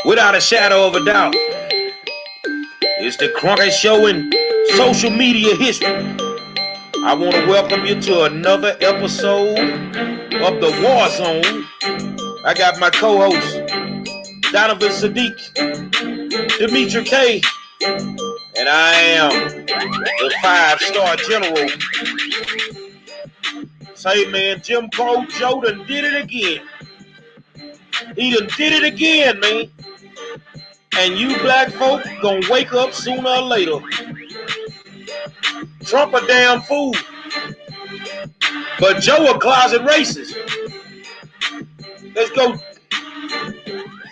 Without a shadow of a doubt, it's the Cronkite Show in social media history. I want to welcome you to another episode of the War Zone. I got my co-host, Donovan Sadiq, Dimitri K, and I am the 5-star general. Say, man, Jim Crow Joe done did it again. He done did it again, man. And you black folk gonna wake up sooner or later. Trump a damn fool. But Joe a closet racist. Let's go.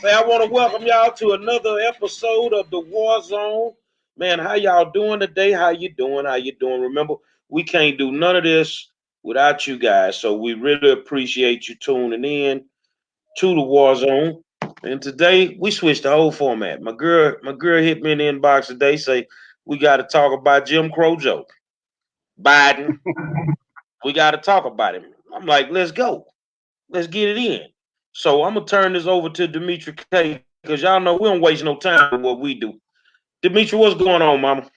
Say, I want to welcome y'all to another episode of the War Zone. Man, how y'all doing today? How you doing? How you doing? Remember, we can't do none of this without you guys. So we really appreciate you tuning in to the War Zone. And today we switched the whole format. My girl hit me in the inbox today, say we got to talk about Jim Crow Joe Biden. We got to talk about him. I'm like, let's go. Let's get it in. So I'm going to turn this over to Dimitri K, because y'all know we don't waste no time with what we do. Dimitri, what's going on, mama?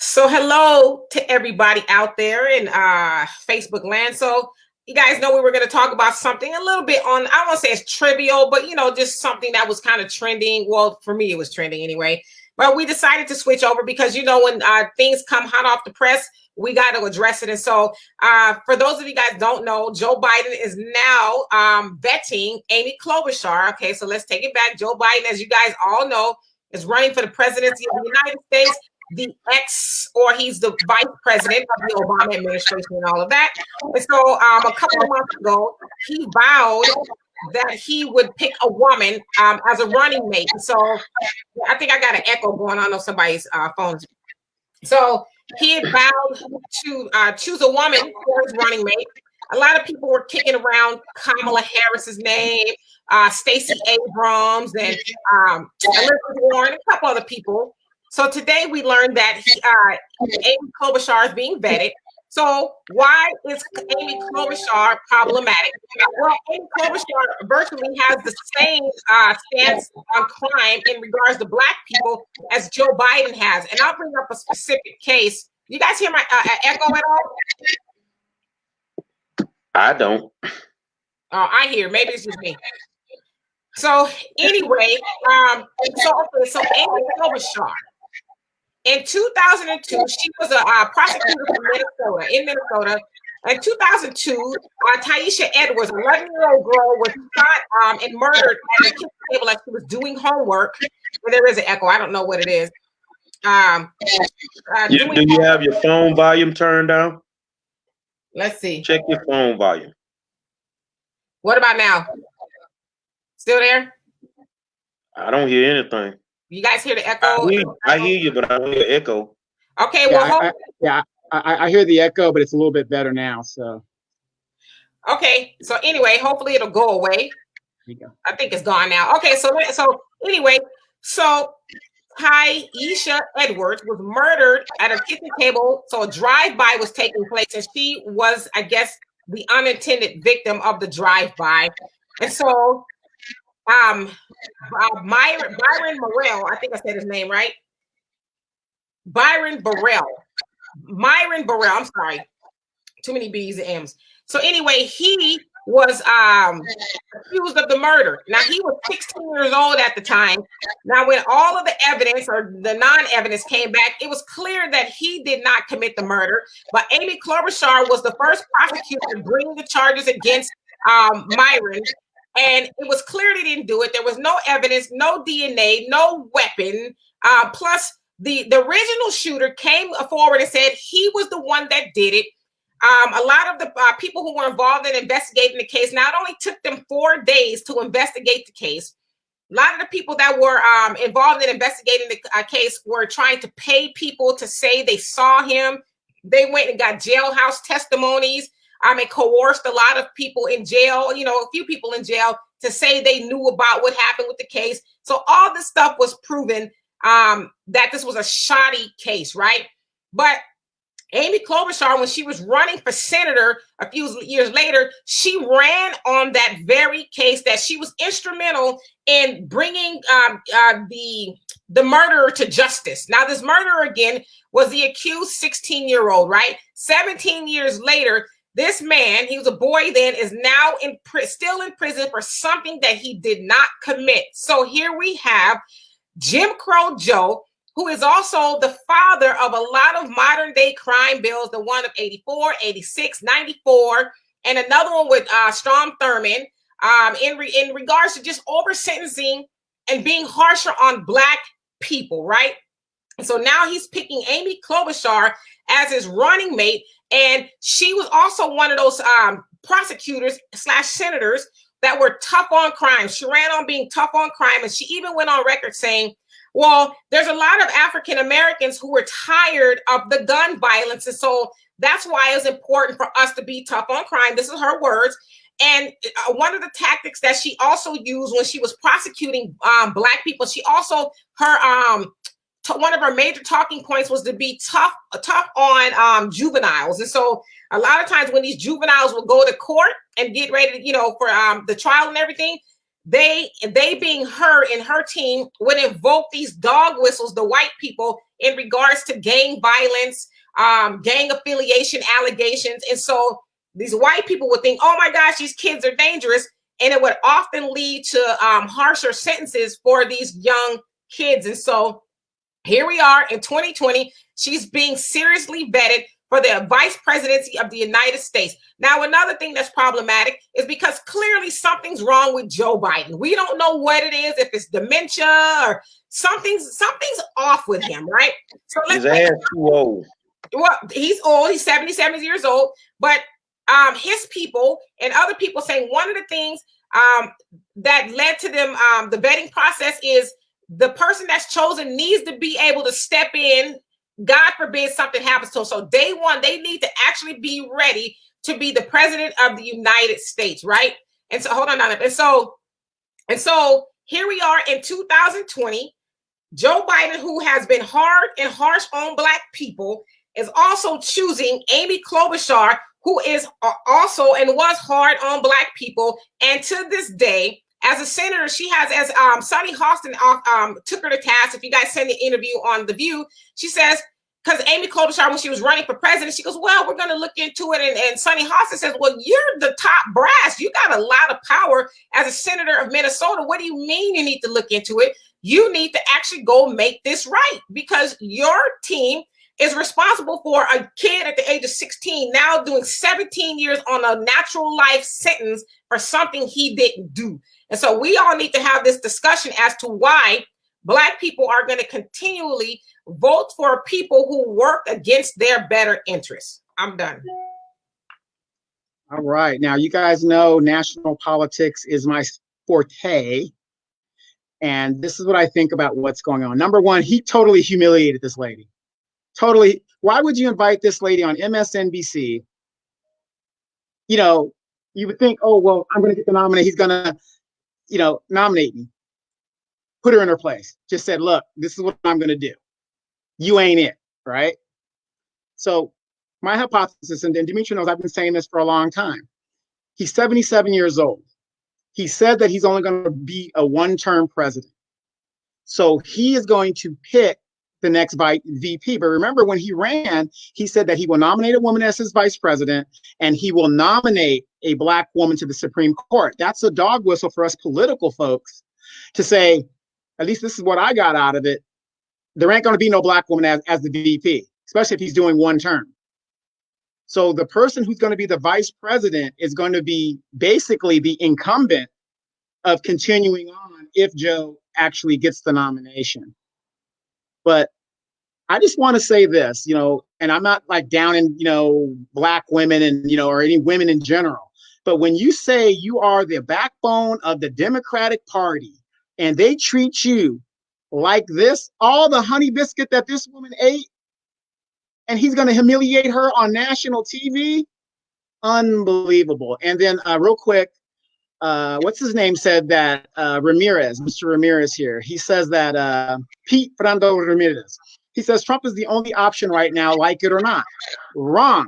So hello to everybody out there in Facebook land. So you guys know we were going to talk about something a little bit on, I won't say it's trivial, but, just something that was kind of trending. Well, for me, it was trending anyway. But we decided to switch over because, when things come hot off the press, we got to address it. And so for those of you guys don't know, Joe Biden is now vetting Amy Klobuchar. Okay, so let's take it back. Joe Biden, as you guys all know, is running for the presidency of the United States. He's the vice president of the Obama administration and all of that. And so a couple of months ago, he vowed that he would pick a woman as a running mate. So I think I got an echo going on somebody's phones. So he had vowed to choose a woman for his running mate. A lot of people were kicking around Kamala Harris's name, Stacey Abrams, and Elizabeth Warren, a couple other people. So today we learned that Amy Klobuchar is being vetted. So why is Amy Klobuchar problematic? Well, Amy Klobuchar virtually has the same stance on crime in regards to Black people as Joe Biden has. And I'll bring up a specific case. You guys hear my echo at all? I don't. Oh, I hear. Maybe it's just me. So anyway, so Amy Klobuchar. In 2002, she was a prosecutor from Minnesota. In 2002, Taisha Edwards, an 11-year-old girl, was shot and murdered at a kitchen table as she was doing homework. Well, there is an echo. I don't know what it is. Do you have your phone volume turned down? Let's see. Check your phone volume. What about now? Still there? I don't hear anything. You guys hear the echo? I hear you, but I don't hear echo. Okay, well, I hear the echo, but it's a little bit better now. So, okay. So anyway, hopefully it'll go away. There you go. I think it's gone now. Okay, so anyway, so Taisha Edwards was murdered at a kitchen table. So a drive-by was taking place, and she was, I guess, the unintended victim of the drive-by. And so Byron Morrell, I think I said his name right. Myron Burrell, I'm sorry. Too many B's and M's. So anyway, he was accused of the murder. Now, he was 16 years old at the time. Now, when all of the evidence or the non-evidence came back, it was clear that he did not commit the murder. But Amy Klobuchar was the first prosecutor to bring the charges against Myron. And it was clear they didn't do it. There was no evidence, no DNA, no weapon. Plus, the original shooter came forward and said he was the one that did it. A lot of the people who were involved in investigating the case, not only took them 4 days to investigate the case, a lot of the people that were involved in investigating the case were trying to pay people to say they saw him. They went and got jailhouse testimonies. It coerced a lot of people in jail, a few people in jail to say they knew about what happened with the case. So all this stuff was proven that this was a shoddy case, right? But Amy Klobuchar, when she was running for senator a few years later, she ran on that very case that she was instrumental in bringing the murderer to justice. Now, this murderer, again, was the accused 16-year-old, right? 17 years later, this man, he was a boy then, is now still in prison for something that he did not commit. So here we have Jim Crow Joe, who is also the father of a lot of modern day crime bills, the one of 84, 86, 94, and another one with Strom Thurmond in regards to just over sentencing and being harsher on Black people, right? And so now he's picking Amy Klobuchar as his running mate. And she was also one of those prosecutors / senators that were tough on crime. She ran on being tough on crime. And she even went on record saying, well, there's a lot of African Americans who were tired of the gun violence. And so that's why it's important for us to be tough on crime. This is her words. And one of the tactics that she also used when she was prosecuting Black people, she also, one of her major talking points was to be tough on juveniles. And so a lot of times when these juveniles will go to court and get ready, for the trial and everything, they being her and her team would invoke these dog whistles, the white people, in regards to gang violence, gang affiliation allegations. And so these white people would think, oh my gosh, these kids are dangerous. And it would often lead to harsher sentences for these young kids. And so here we are in 2020. She's being seriously vetted for the vice presidency of the United States. Now, another thing that's problematic is because clearly something's wrong with Joe Biden. We don't know what it is, if it's dementia or something's off with him, right? So his ass too old. Well, he's old. He's 77 years old. But his people and other people saying one of the things that led to them, the vetting process, is the person that's chosen needs to be able to step in. God forbid something happens to them. So day one, they need to actually be ready to be the president of the United States, right? And so hold on. And so here we are in 2020. Joe Biden, who has been hard and harsh on Black people, is also choosing Amy Klobuchar, who is also and was hard on Black people. And to this day, as a senator, she has, as Sonny Hostin took her to task. If you guys send the interview on The View, she says, because Amy Klobuchar, when she was running for president, she goes, well, we're going to look into it. And Sonny Hostin says, well, you're the top brass. You got a lot of power as a senator of Minnesota. What do you mean you need to look into it? You need to actually go make this right, because your team is responsible for a kid at the age of 16 now doing 17 years on a natural life sentence for something he didn't do. And so we all need to have this discussion as to why Black people are going to continually vote for people who work against their better interests. I'm done. All right. Now, you guys know national politics is my forte. And this is what I think about what's going on. Number one, he totally humiliated this lady. Totally. Why would you invite this lady on MSNBC? You would think, oh, well, I'm going to get the nomination. He's going to, nominate me. Put her in her place. Just said, look, this is what I'm going to do. You ain't it, right? So my hypothesis, and Dimitri knows I've been saying this for a long time. He's 77 years old. He said that he's only going to be a one-term president. So he is going to pick the next VP. But remember, when he ran, he said that he will nominate a woman as his vice president, and he will nominate a Black woman to the Supreme Court. That's a dog whistle for us political folks to say, at least this is what I got out of it. There ain't going to be no Black woman as the VP, especially if he's doing one term. So the person who's going to be the vice president is going to be basically the incumbent of continuing on if Joe actually gets the nomination. But I just want to say this, and I'm not like down in, Black women and, or any women in general. But when you say you are the backbone of the Democratic Party and they treat you like this, all the honey biscuit that this woman ate, and he's going to humiliate her on national TV, unbelievable. And then real quick, what's his name said that Mr. Ramirez here, he says that Pete Fernando Ramirez, He says Trump is the only option right now, like it or not. Wrong.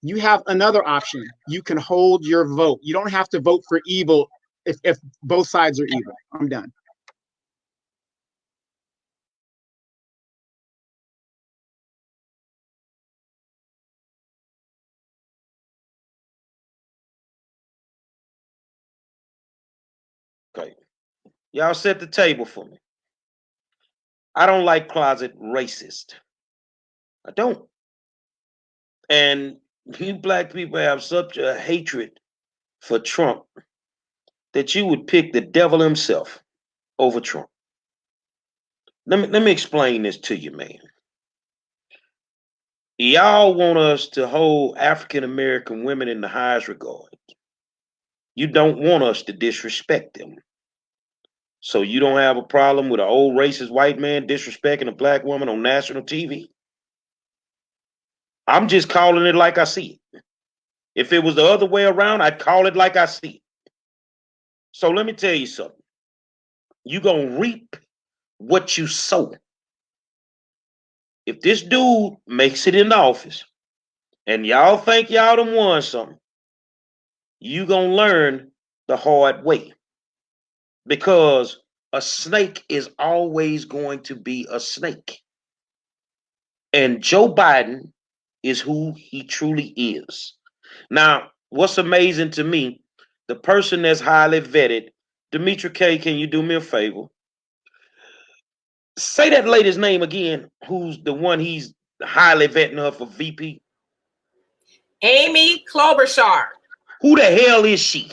You have another option. You can hold your vote. You don't have to vote for evil if both sides are evil. I'm done. Okay. Y'all set the table for me. I don't like closet racist. I don't. And you black people have such a hatred for Trump that you would pick the devil himself over Trump. Let me explain this to you, man. Y'all want us to hold African American women in the highest regard. You don't want us to disrespect them. So you don't have a problem with an old racist white man disrespecting a black woman on national TV? I'm just calling it like I see it. If it was the other way around, I'd call it like I see it. So let me tell you something. You're going to reap what you sow. If this dude makes it in the office and y'all think y'all done won something, you going to learn the hard way. Because a snake is always going to be a snake. And Joe Biden is who he truly is. Now, what's amazing to me, the person that's highly vetted, Demetra K, can you do me a favor? Say that lady's name again, who's the one he's highly vetting her for VP. Amy Klobuchar. Who the hell is she?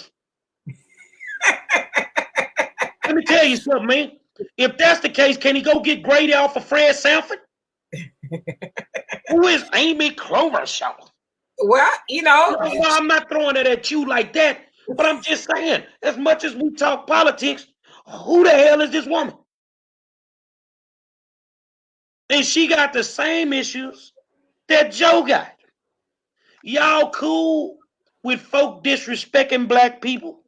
Let me tell you something, man. If that's the case, can he go get Grady off of Fred Sanford? Who is Amy Klobuchar? Well, you know. No, I'm not throwing it at you like that, but I'm just saying, as much as we talk politics, who the hell is this woman? And she got the same issues that Joe got. Y'all cool with folk disrespecting black people?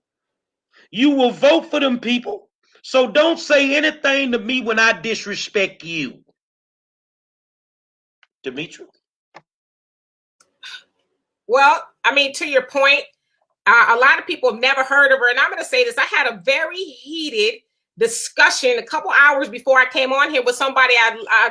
You will vote for them people. So don't say anything to me when I disrespect you. Demetra? Well, I mean, to your point, a lot of people have never heard of her. And I'm going to say this. I had a very heated discussion a couple hours before I came on here with somebody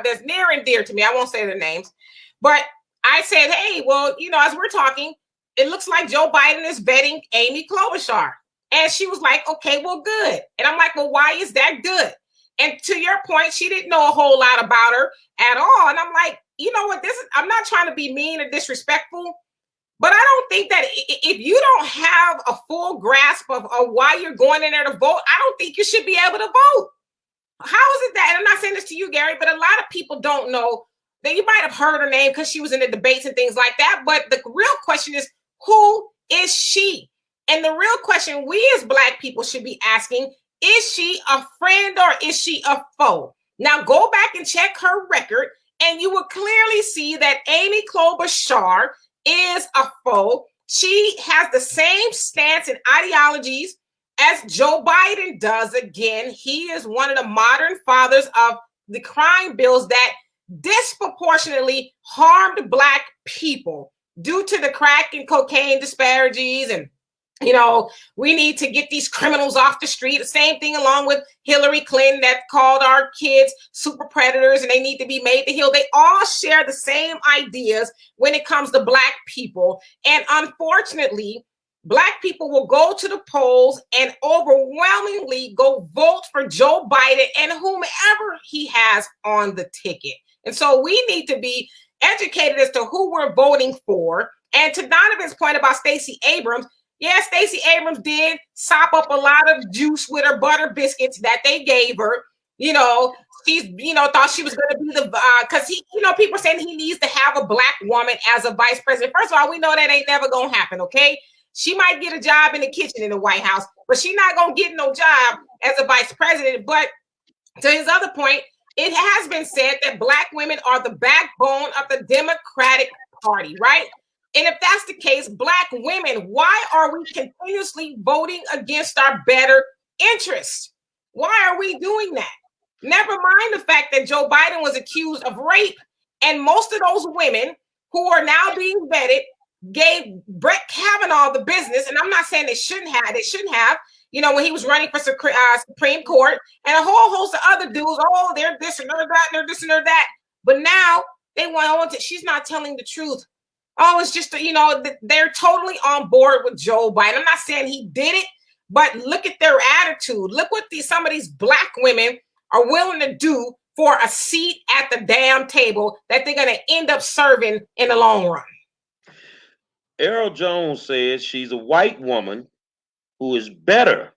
that's near and dear to me. I won't say their names. But I said, hey, well, you know, as we're talking, it looks like Joe Biden is vetting Amy Klobuchar. And she was like, okay, well, good. And I'm like, well, why is that good? And to your point, she didn't know a whole lot about her at all. And I'm like, you know what? I'm not trying to be mean or disrespectful, but I don't think that if you don't have a full grasp of why you're going in there to vote, I don't think you should be able to vote. How is it that, and I'm not saying this to you, Gary, but a lot of people don't know that you might have heard her name because she was in the debates and things like that. But the real question is, who is she? And the real question we as Black people should be asking, is she a friend or is she a foe? Now go back and check her record and you will clearly see that Amy Klobuchar is a foe. She has the same stance and ideologies as Joe Biden does. Again, he is one of the modern fathers of the crime bills that disproportionately harmed Black people due to the crack and cocaine disparities. And, you know, we need to get these criminals off the street. The same thing along with Hillary Clinton that called our kids super predators and they need to be made to heal. They all share the same ideas when it comes to Black people. And unfortunately, Black people will go to the polls and overwhelmingly go vote for Joe Biden and whomever he has on the ticket. And so we need to be educated as to who we're voting for. And to Donovan's point about Stacey Abrams, yeah, Stacey Abrams did sop up a lot of juice with her butter biscuits that they gave her. You know, she's, you know, thought she was going to be the, because he, you know, people are saying he needs to have a Black woman as a vice president. First of all, we know that ain't never going to happen, okay? She might get a job in the kitchen in the White House, but she's not going to get no job as a vice president. But to his other point, it has been said that Black women are the backbone of the Democratic Party, right? And if that's the case, Black women, why are we continuously voting against our better interests? Why are we doing that? Never mind the fact that Joe Biden was accused of rape, and most of those women who are now being vetted gave Brett Kavanaugh the business. And I'm not saying they shouldn't have. They shouldn't have. You know, when he was running for Supreme Court, and a whole host of other dudes. Oh, they're this and they're that, and they're this and they're that. But now they want to. She's not telling the truth. Oh, it's just, you know, they're totally on board with Joe Biden. I'm not saying he did it, but look at their attitude. Look what some of these black women are willing to do for a seat at the damn table that they're going to end up serving in the long run. Errol Jones says she's a white woman who is better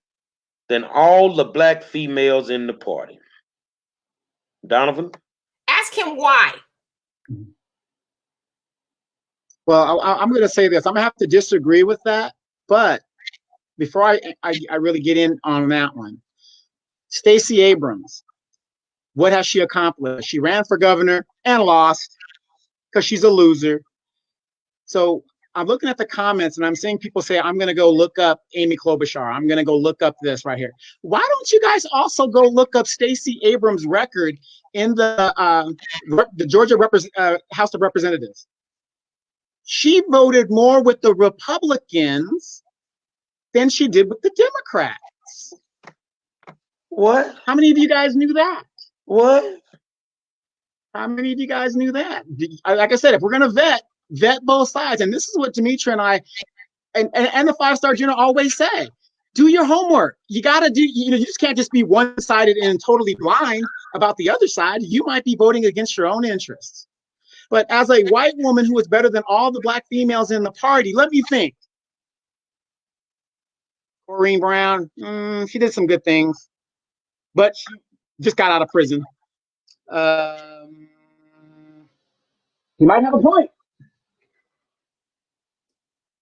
than all the black females in the party. Donovan? Ask him why. Well, I'm going to say this. I'm going to have to disagree with that. But before I really get in on that one, Stacey Abrams, what has she accomplished? She ran for governor and lost because she's a loser. So I'm looking at the comments and I'm seeing people say, I'm going to go look up Amy Klobuchar. I'm going to go look up this right here. Why don't you guys also go look up Stacey Abrams' record in the Georgia House of Representatives? She voted more with the Republicans than she did with the Democrats. What? How many of you guys knew that? What? How many of you guys knew that? Like I said, if we're going to vet both sides. And this is what Demetra and I and the five-star general always say. Do your homework. You got to do, you just can't just be one-sided and totally blind about the other side. You might be voting against your own interests. But as a white woman who is better than all the black females in the party, let me think. Corrine Brown, she did some good things, but she just got out of prison. You might have a point.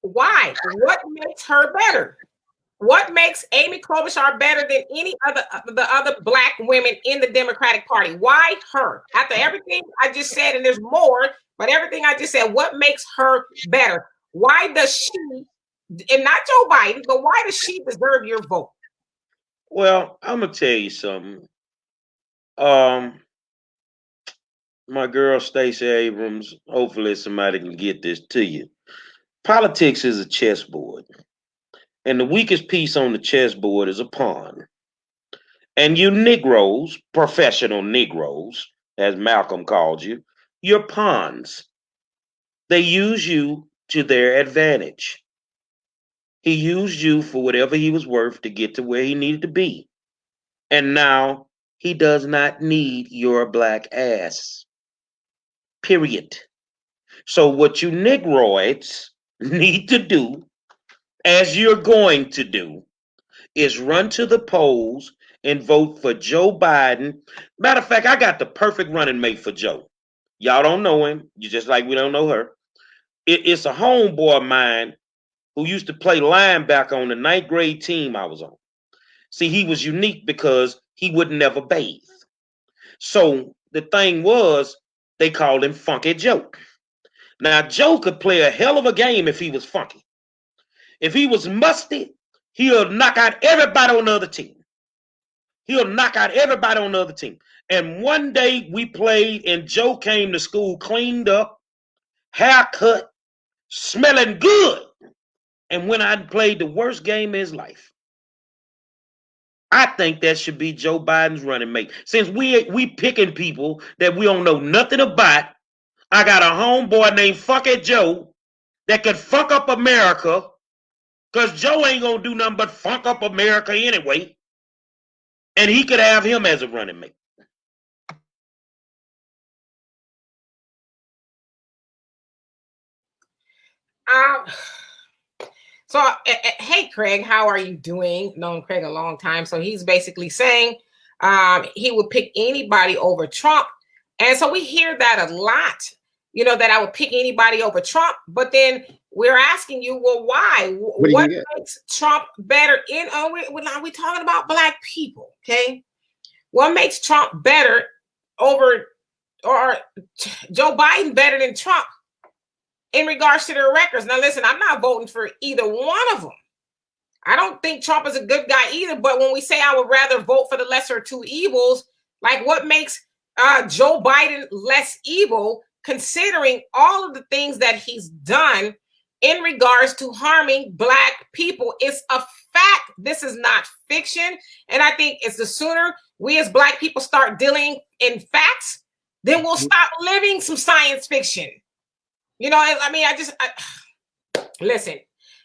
Why? What makes her better? What makes Amy Klobuchar better than any the other black women in the Democratic Party? Why her? After everything I just said, and there's more, but everything I just said, what makes her better? Why does she, and not Joe Biden, but why does she deserve your vote? Well, I'm gonna tell you something. My girl Stacey Abrams, hopefully somebody can get this to you. Politics is a chessboard. And the weakest piece on the chessboard is a pawn. And you Negroes, professional Negroes, as Malcolm called you, you're pawns. They use you to their advantage. He used you for whatever he was worth to get to where he needed to be. And now he does not need your black ass. Period. So what you Negroids need to do, as you're going to do, is run to the polls and vote for Joe Biden. Matter of fact, I got the perfect running mate for Joe. Y'all don't know him. You just like we don't know her. It's a homeboy of mine who used to play linebacker on the 9th grade team I was on. See, he was unique because he would never bathe. So the thing was, they called him Funky Joe. Now, Joe could play a hell of a game if he was funky. If he was musty, he'll knock out everybody on the other team. He'll knock out everybody on the other team. And one day we played and Joe came to school cleaned up, haircut, smelling good. And when I played the worst game of his life, I think that should be Joe Biden's running mate. Since we picking people that we don't know nothing about, I got a homeboy named Funky Joe that could fuck up America, because Joe ain't gonna do nothing but fuck up America anyway. And he could have him as a running mate. So, hey, Craig, how are you doing? Known Craig a long time. So he's basically saying he would pick anybody over Trump. And so we hear that a lot, that I would pick anybody over Trump. But then we're asking you, well, why? What makes Trump better? We're talking about black people, okay? What makes Trump better or Joe Biden better than Trump in regards to their records? Now, listen, I'm not voting for either one of them. I don't think Trump is a good guy either. But when we say I would rather vote for the lesser of two evils, Like, what makes Joe Biden less evil, considering all of the things that he's done in regards to harming Black people? It's a fact. This is not fiction. And I think it's the sooner we as Black people start dealing in facts, then we'll stop living some science fiction. You know, I mean, listen,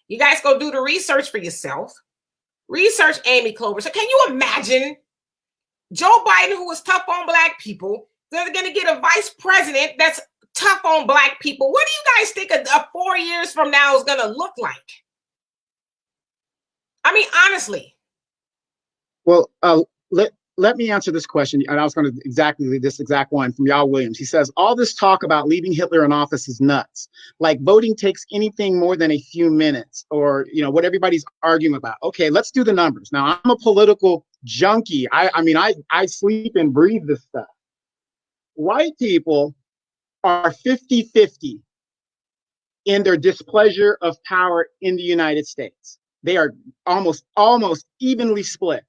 you guys go do the research for yourself. Research Amy Klobuchar. So can you imagine Joe Biden, who is tough on Black people, they're going to get a vice president that's tough on Black people? What do you guys think a 4 years from now is going to look like? I mean, honestly. Well, let me answer this question. And I was going to exactly this exact one from Yao Williams. He says, all this talk about leaving Hitler in office is nuts. Like voting takes anything more than a few minutes, or, you know, what everybody's arguing about. Okay, let's do the numbers. Now, I'm a political junkie. I mean, I sleep and breathe this stuff. White people are 50-50 in their displeasure of power in the United States. They are almost evenly split.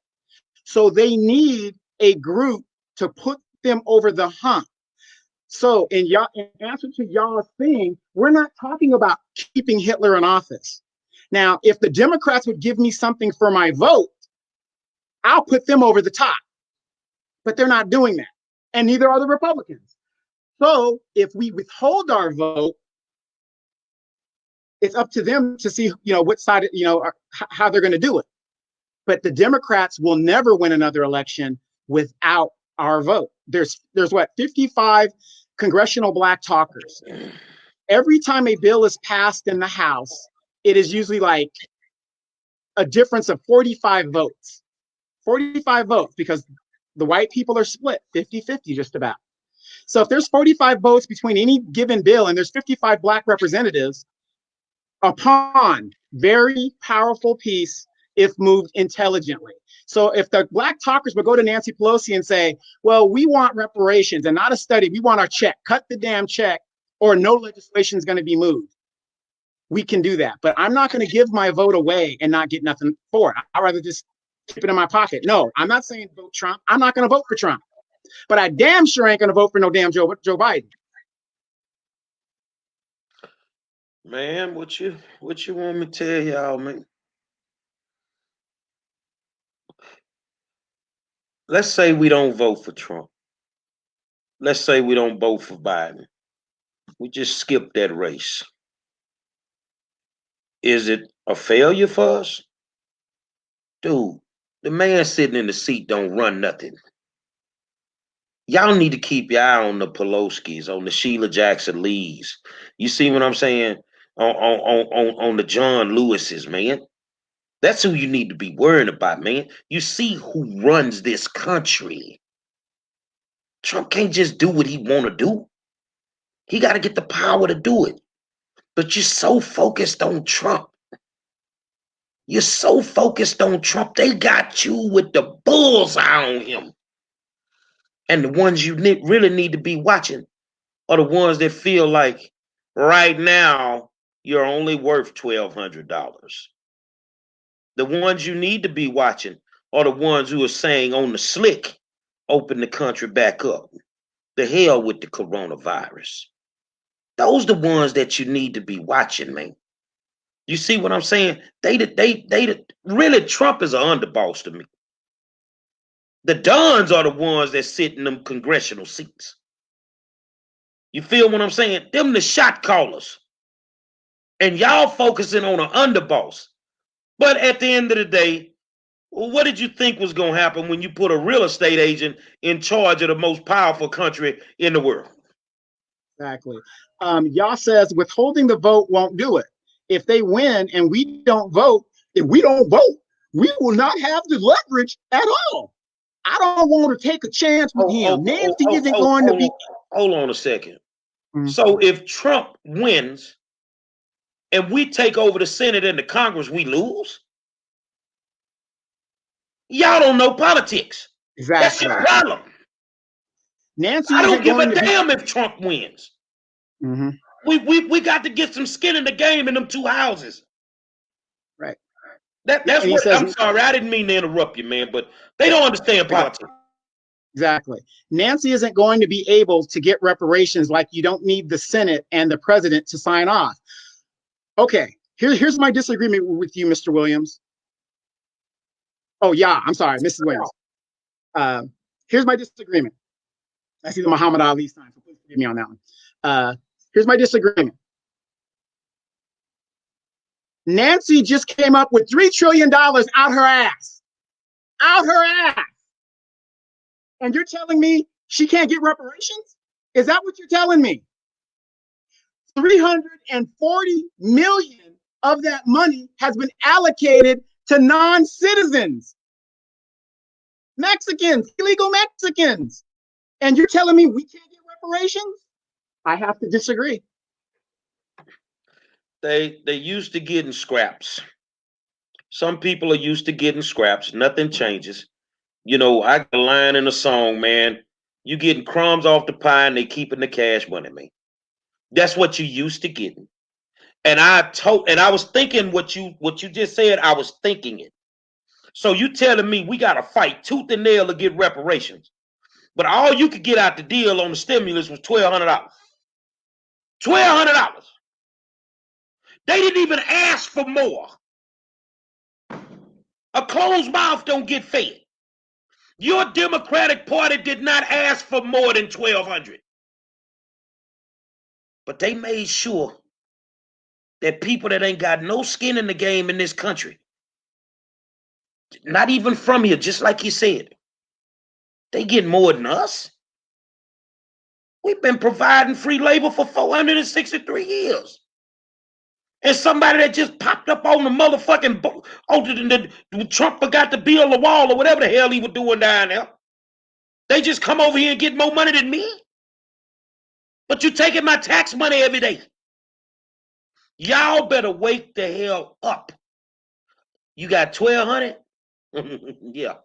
So they need a group to put them over the hump. So in answer to y'all's thing, we're not talking about keeping Hitler in office. Now, if the Democrats would give me something for my vote, I'll put them over the top. But they're not doing that. And neither are the Republicans. So if we withhold our vote, it's up to them to see, you know, what side, you know, how they're going to do it. But the Democrats will never win another election without our vote. There's what, 55 congressional Black talkers. Every time a bill is passed in the House, it is usually like a difference of 45 votes. 45 votes, because the white people are split 50-50 just about. So if there's 45 votes between any given bill and there's 55 Black representatives, a pawn, very powerful piece if moved intelligently. So if the Black talkers would go to Nancy Pelosi and say, well, we want reparations and not a study, we want our check, cut the damn check, or no legislation is going to be moved. We can do that. But I'm not going to give my vote away and not get nothing for it. I'd rather just keep it in my pocket. No, I'm not saying vote Trump. I'm not going to vote for Trump. But I damn sure ain't going to vote for no damn Joe Biden. Man, what you want me to tell y'all, man? Let's say we don't vote for Trump. Let's say we don't vote for Biden. We just skip that race. Is it a failure for us? Dude, the man sitting in the seat don't run nothing. Y'all need to keep your eye on the Pelosi's, on the Sheila Jackson Lees. You see what I'm saying? On the John Lewis's, man. That's who you need to be worrying about, man. You see who runs this country. Trump can't just do what he want to do. He got to get the power to do it. But you're so focused on Trump. You're so focused on Trump. They got you with the bullseye on him. And the ones you really need to be watching are the ones that feel like right now you're only worth $1,200. The ones you need to be watching are the ones who are saying on the slick, open the country back up. The hell with the coronavirus. Those the ones that you need to be watching, man. You see what I'm saying? Really, Trump is an underboss to me. The Dons are the ones that sit in them congressional seats. You feel what I'm saying? Them the shot callers. And y'all focusing on an underboss. But at the end of the day, what did you think was going to happen when you put a real estate agent in charge of the most powerful country in the world? Exactly. Y'all says withholding the vote won't do it. If they win and we don't vote, if we don't vote, we will not have the leverage at all. I don't want to take a chance with him. Nancy isn't going to be. Hold on a second. Mm-hmm. So if Trump wins and we take over the Senate and the Congress, we lose? Y'all don't know politics. Exactly. That's the problem. Nancy, I don't give a damn if Trump wins. Mm-hmm. We got to get some skin in the game in them two houses. Right. That's what I'm sorry. I didn't mean to interrupt you, man, but they don't understand politics. Exactly. Nancy isn't going to be able to get reparations like you don't need the Senate and the president to sign off. Okay, here's my disagreement with you, Mr. Williams. Oh, yeah, I'm sorry, Mrs. Williams. Here's my disagreement. I see the Muhammad Ali sign, so please forgive me on that one. Here's my disagreement. Nancy just came up with $3 trillion out her ass. Out her ass. And you're telling me she can't get reparations? Is that what you're telling me? 340 million of that money has been allocated to non-citizens, Mexicans, illegal Mexicans. And you're telling me we can't get reparations? I have to disagree. They used to getting scraps. Some people are used to getting scraps. Nothing changes. You know, I got a line in a song, man. You getting crumbs off the pie and they keeping the cash money, man. That's what you used to getting. And I was thinking what you just said, I was thinking it. So you telling me we gotta fight tooth and nail to get reparations. But all you could get out the deal on the stimulus was $1,200. $1,200. They didn't even ask for more. A closed mouth don't get fed. Your Democratic Party did not ask for more than $1,200. But they made sure that people that ain't got no skin in the game in this country, not even from here, just like you said, they get more than us. We've been providing free labor for 463 years. And somebody that just popped up on the motherfucking Trump forgot to build a wall or whatever the hell he was doing down there. They just come over here and get more money than me. But you taking my tax money every day. Y'all better wake the hell up. You got 1,200? Yeah.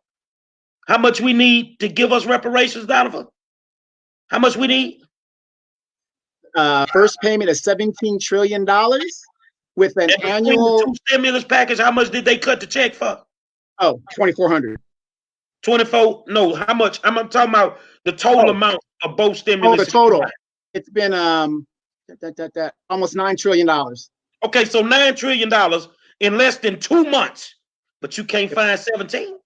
How much we need to give us reparations, Donovan? How much we need? First payment is $17 trillion with an annual. The two stimulus package, how much did they cut the check for? Oh, 2,400. 24? No, how much? I'm talking about the total amount of both stimulus. Oh, the total. It's been almost $9 trillion. Okay, so $9 trillion in less than 2 months, but you can't find 17?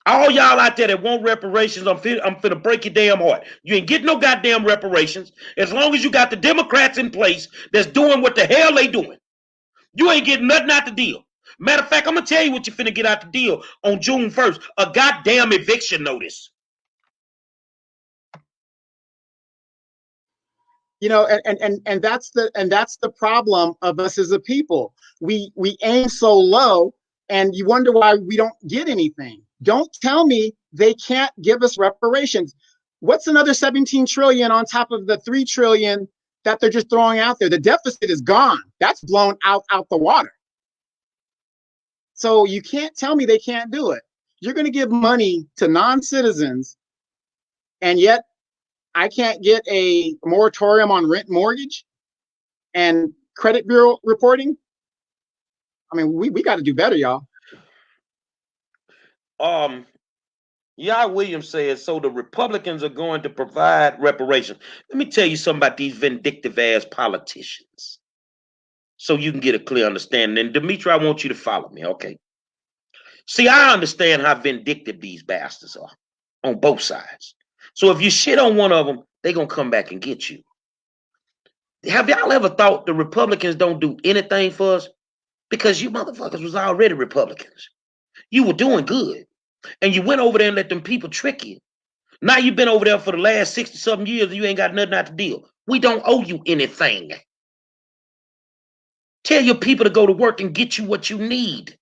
All y'all out there that want reparations, I'm finna break your damn heart. You ain't getting no goddamn reparations as long as you got the Democrats in place that's doing what the hell they doing. You ain't getting nothing out the deal. Matter of fact, I'm gonna tell you what you finna get out the deal on June 1st. A goddamn eviction notice. You know, and that's the problem of us as a people. We aim so low, and you wonder why we don't get anything. Don't tell me they can't give us reparations. What's another 17 trillion on top of the 3 trillion that they're just throwing out there? The deficit is gone. That's blown out the water. So you can't tell me they can't do it. You're going to give money to non-citizens, and yet I can't get a moratorium on rent mortgage and credit bureau reporting. I mean, we got to do better, y'all. Williams says, so the Republicans are going to provide reparations. Let me tell you something about these vindictive ass politicians so you can get a clear understanding. And Dimitri, I want you to follow me, okay? See, I understand how vindictive these bastards are on both sides. So if you shit on one of them, they're going to come back and get you. Have y'all ever thought the Republicans don't do anything for us? Because you motherfuckers was already Republicans. You were doing good. And you went over there and let them people trick you. Now you've been over there for the last 60-something years and you ain't got nothing out to deal. We don't owe you anything. Tell your people to go to work and get you what you need.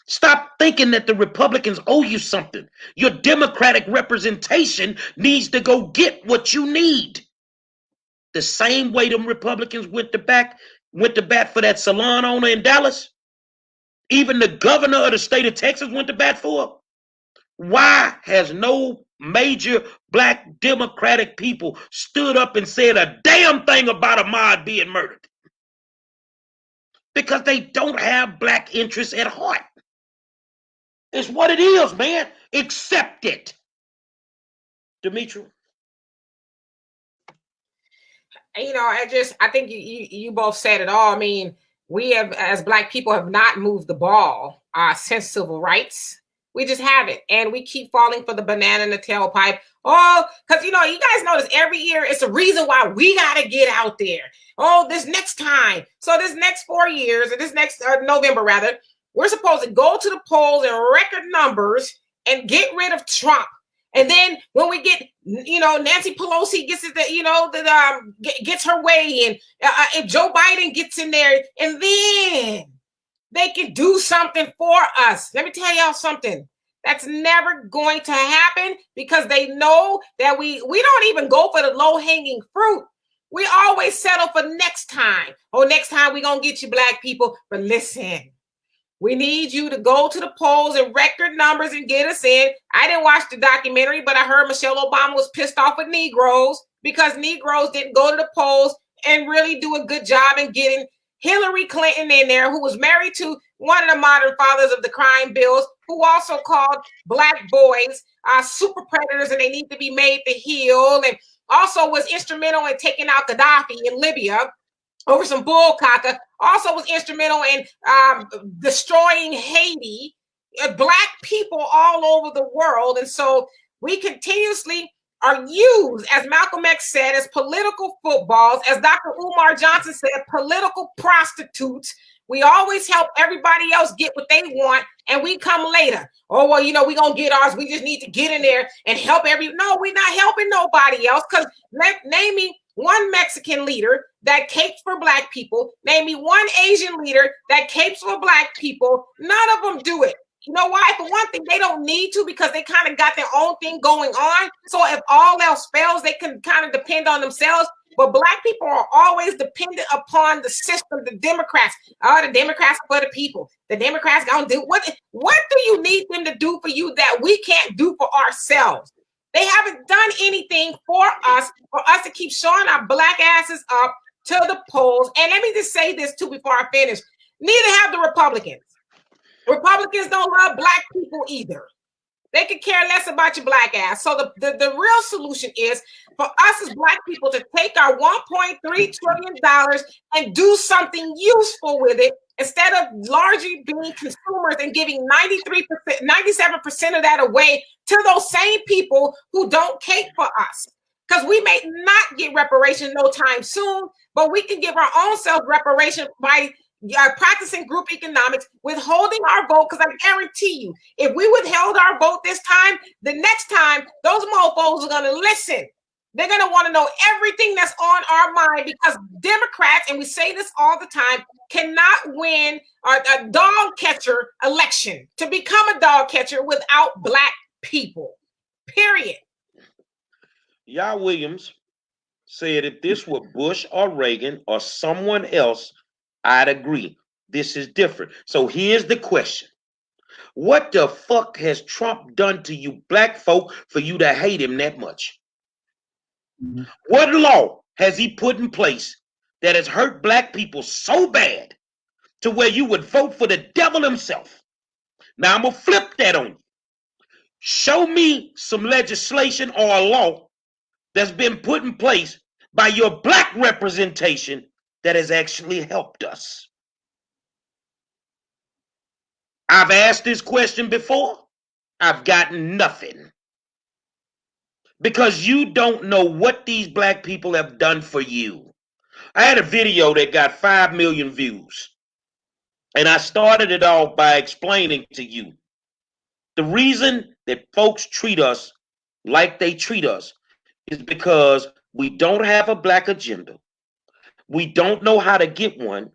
Stop thinking that the Republicans owe you something. Your Democratic representation needs to go get what you need. The same way them Republicans went to bat for that salon owner in Dallas. Even the governor of the state of Texas went to bat for her. Why has no major black Democratic people stood up and said a damn thing about Ahmaud being murdered? Because they don't have black interests at heart. It's what it is, man. Accept it. Demetri? I think you both said it all. I mean, we have, as Black people, have not moved the ball since civil rights. We just haven't, and we keep falling for the banana in the tailpipe. Oh, because you guys notice every year it's a reason why we gotta get out there. Oh, this next time, so this next 4 years, or this next November rather, we're supposed to go to the polls in record numbers and get rid of Trump. And then when we get, Nancy Pelosi gets it, gets her way in, if Joe Biden gets in there, and then they can do something for us. Let me tell y'all something. That's never going to happen, because they know that we don't even go for the low-hanging fruit. We always settle for next time. Oh, next time we're going to get you Black people. But listen, we need you to go to the polls in record numbers and get us in. I didn't watch the documentary, but I heard Michelle Obama was pissed off at Negroes because Negroes didn't go to the polls and really do a good job in getting Hillary Clinton in there, who was married to one of the modern fathers of the crime bills, who also called Black boys super predators and they need to be made to heal, and also was instrumental in taking out Gaddafi in Libya over some bullcaca, also was instrumental in destroying Haiti, Black people all over the world. And so we continuously are used, as Malcolm X said, as political footballs, as Dr. Umar Johnson said, political prostitutes. We always help everybody else get what they want, and we come later. Oh, well, we're going to get ours. We just need to get in there and help No, we're not helping nobody else, because name me one Mexican leader that capes for Black people. Name me one Asian leader that capes for Black people. None of them do it. You know why? For one thing, they don't need to, because they kind of got their own thing going on. So if all else fails, they can kind of depend on themselves. But Black people are always dependent upon the system, the Democrats. Oh, the Democrats are for the people. The Democrats gonna do what do you need them to do for you that we can't do for ourselves? They haven't done anything for us to keep showing our Black asses up to the polls. And let me just say this too before I finish. Neither have the Republicans. Republicans don't love Black people either. They could care less about your Black ass. So the real solution is for us as Black people to take our $1.3 trillion and do something useful with it, instead of largely being consumers and giving 97% of that away to those same people who don't cape for us. Because we may not get reparation no time soon, but we can give our own self reparation by practicing group economics, withholding our vote, because I guarantee you, if we withheld our vote this time, the next time, those mofos are going to listen. They're going to want to know everything that's on our mind, because Democrats, and we say this all the time, cannot win a dog catcher election to become a dog catcher without Black people, period. Yah Williams said if this were Bush or Reagan or someone else, I'd agree. This is different. So here's the question. What the fuck has Trump done to you Black folk for you to hate him that much? Mm-hmm. What law has he put in place that has hurt Black people so bad to where you would vote for the devil himself? Now I'm going to flip that on you. Show me some legislation or a law that's been put in place by your Black representation that has actually helped us. I've asked this question before. I've gotten nothing. Because you don't know what these Black people have done for you. I had a video that got 5 million views. And I started it off by explaining to you the reason that folks treat us like they treat us is because we don't have a Black agenda. We don't know how to get one.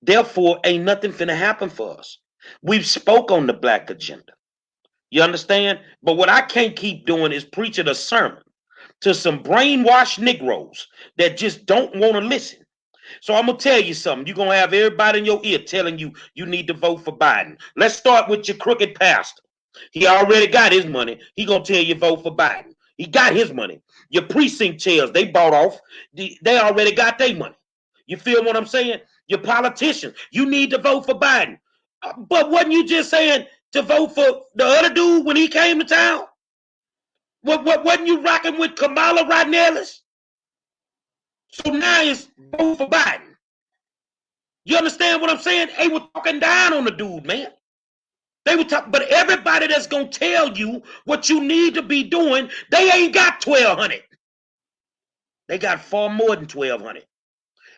Therefore, ain't nothing finna happen for us. We've spoke on the Black agenda. You understand? But what I can't keep doing is preaching a sermon to some brainwashed Negroes that just don't want to listen. So I'm going to tell you something. You're going to have everybody in your ear telling you you need to vote for Biden. Let's start with your crooked pastor. He already got his money. He going to tell you vote for Biden. He got his money. Your precinct chairs, they bought off. They already got their money. You feel what I'm saying? Your politicians, you need to vote for Biden. But wasn't you just saying to vote for the other dude when he came to town? Wasn't you rocking with Kamala Riding-Ellis? So now it's vote for Biden. You understand what I'm saying? They were talking down on the dude, man. They were talking, but everybody that's gonna tell you what you need to be doing, they ain't got 1,200. They got far more than 1,200.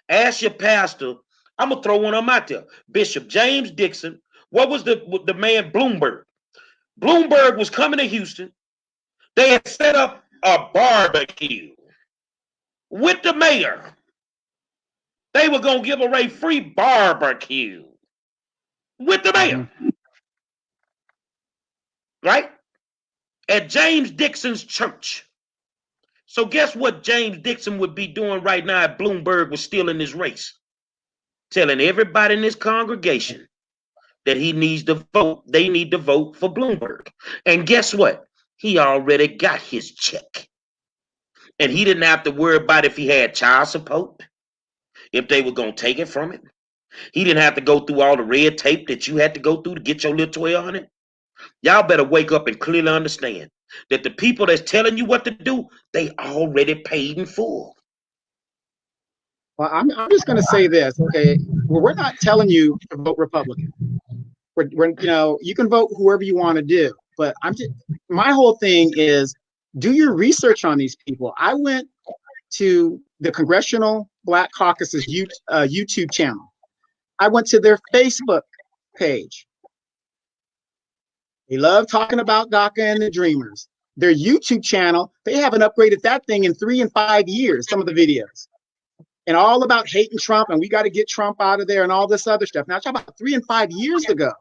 Ask your pastor. I'm gonna throw one of them out there. Bishop James Dixon. What was the man Bloomberg? Bloomberg was coming to Houston. They had set up a barbecue with the mayor. They were gonna give away free barbecue with the mayor, right? At James Dixon's church. So guess what James Dixon would be doing right now if Bloomberg was still in this race? Telling everybody in this congregation that he needs to vote. They need to vote for Bloomberg. And guess what? He already got his check. And he didn't have to worry about if he had child support, if they were going to take it from him. He didn't have to go through all the red tape that you had to go through to get your little 1,200. Y'all better wake up and clearly understand that the people that's telling you what to do, they already paid in full. Well, I'm just going to say this, okay? Well, we're not telling you to vote Republican. We're you can vote whoever you want to do, but my whole thing is do your research on these people. I went to the Congressional Black Caucus's YouTube channel. I went to their Facebook page. They love talking about DACA and the Dreamers. Their YouTube channel, they haven't upgraded that thing in 3 and 5 years, some of the videos. And all about hating Trump and we got to get Trump out of there and all this other stuff. Now, I'm talking about 3 and 5 years ago.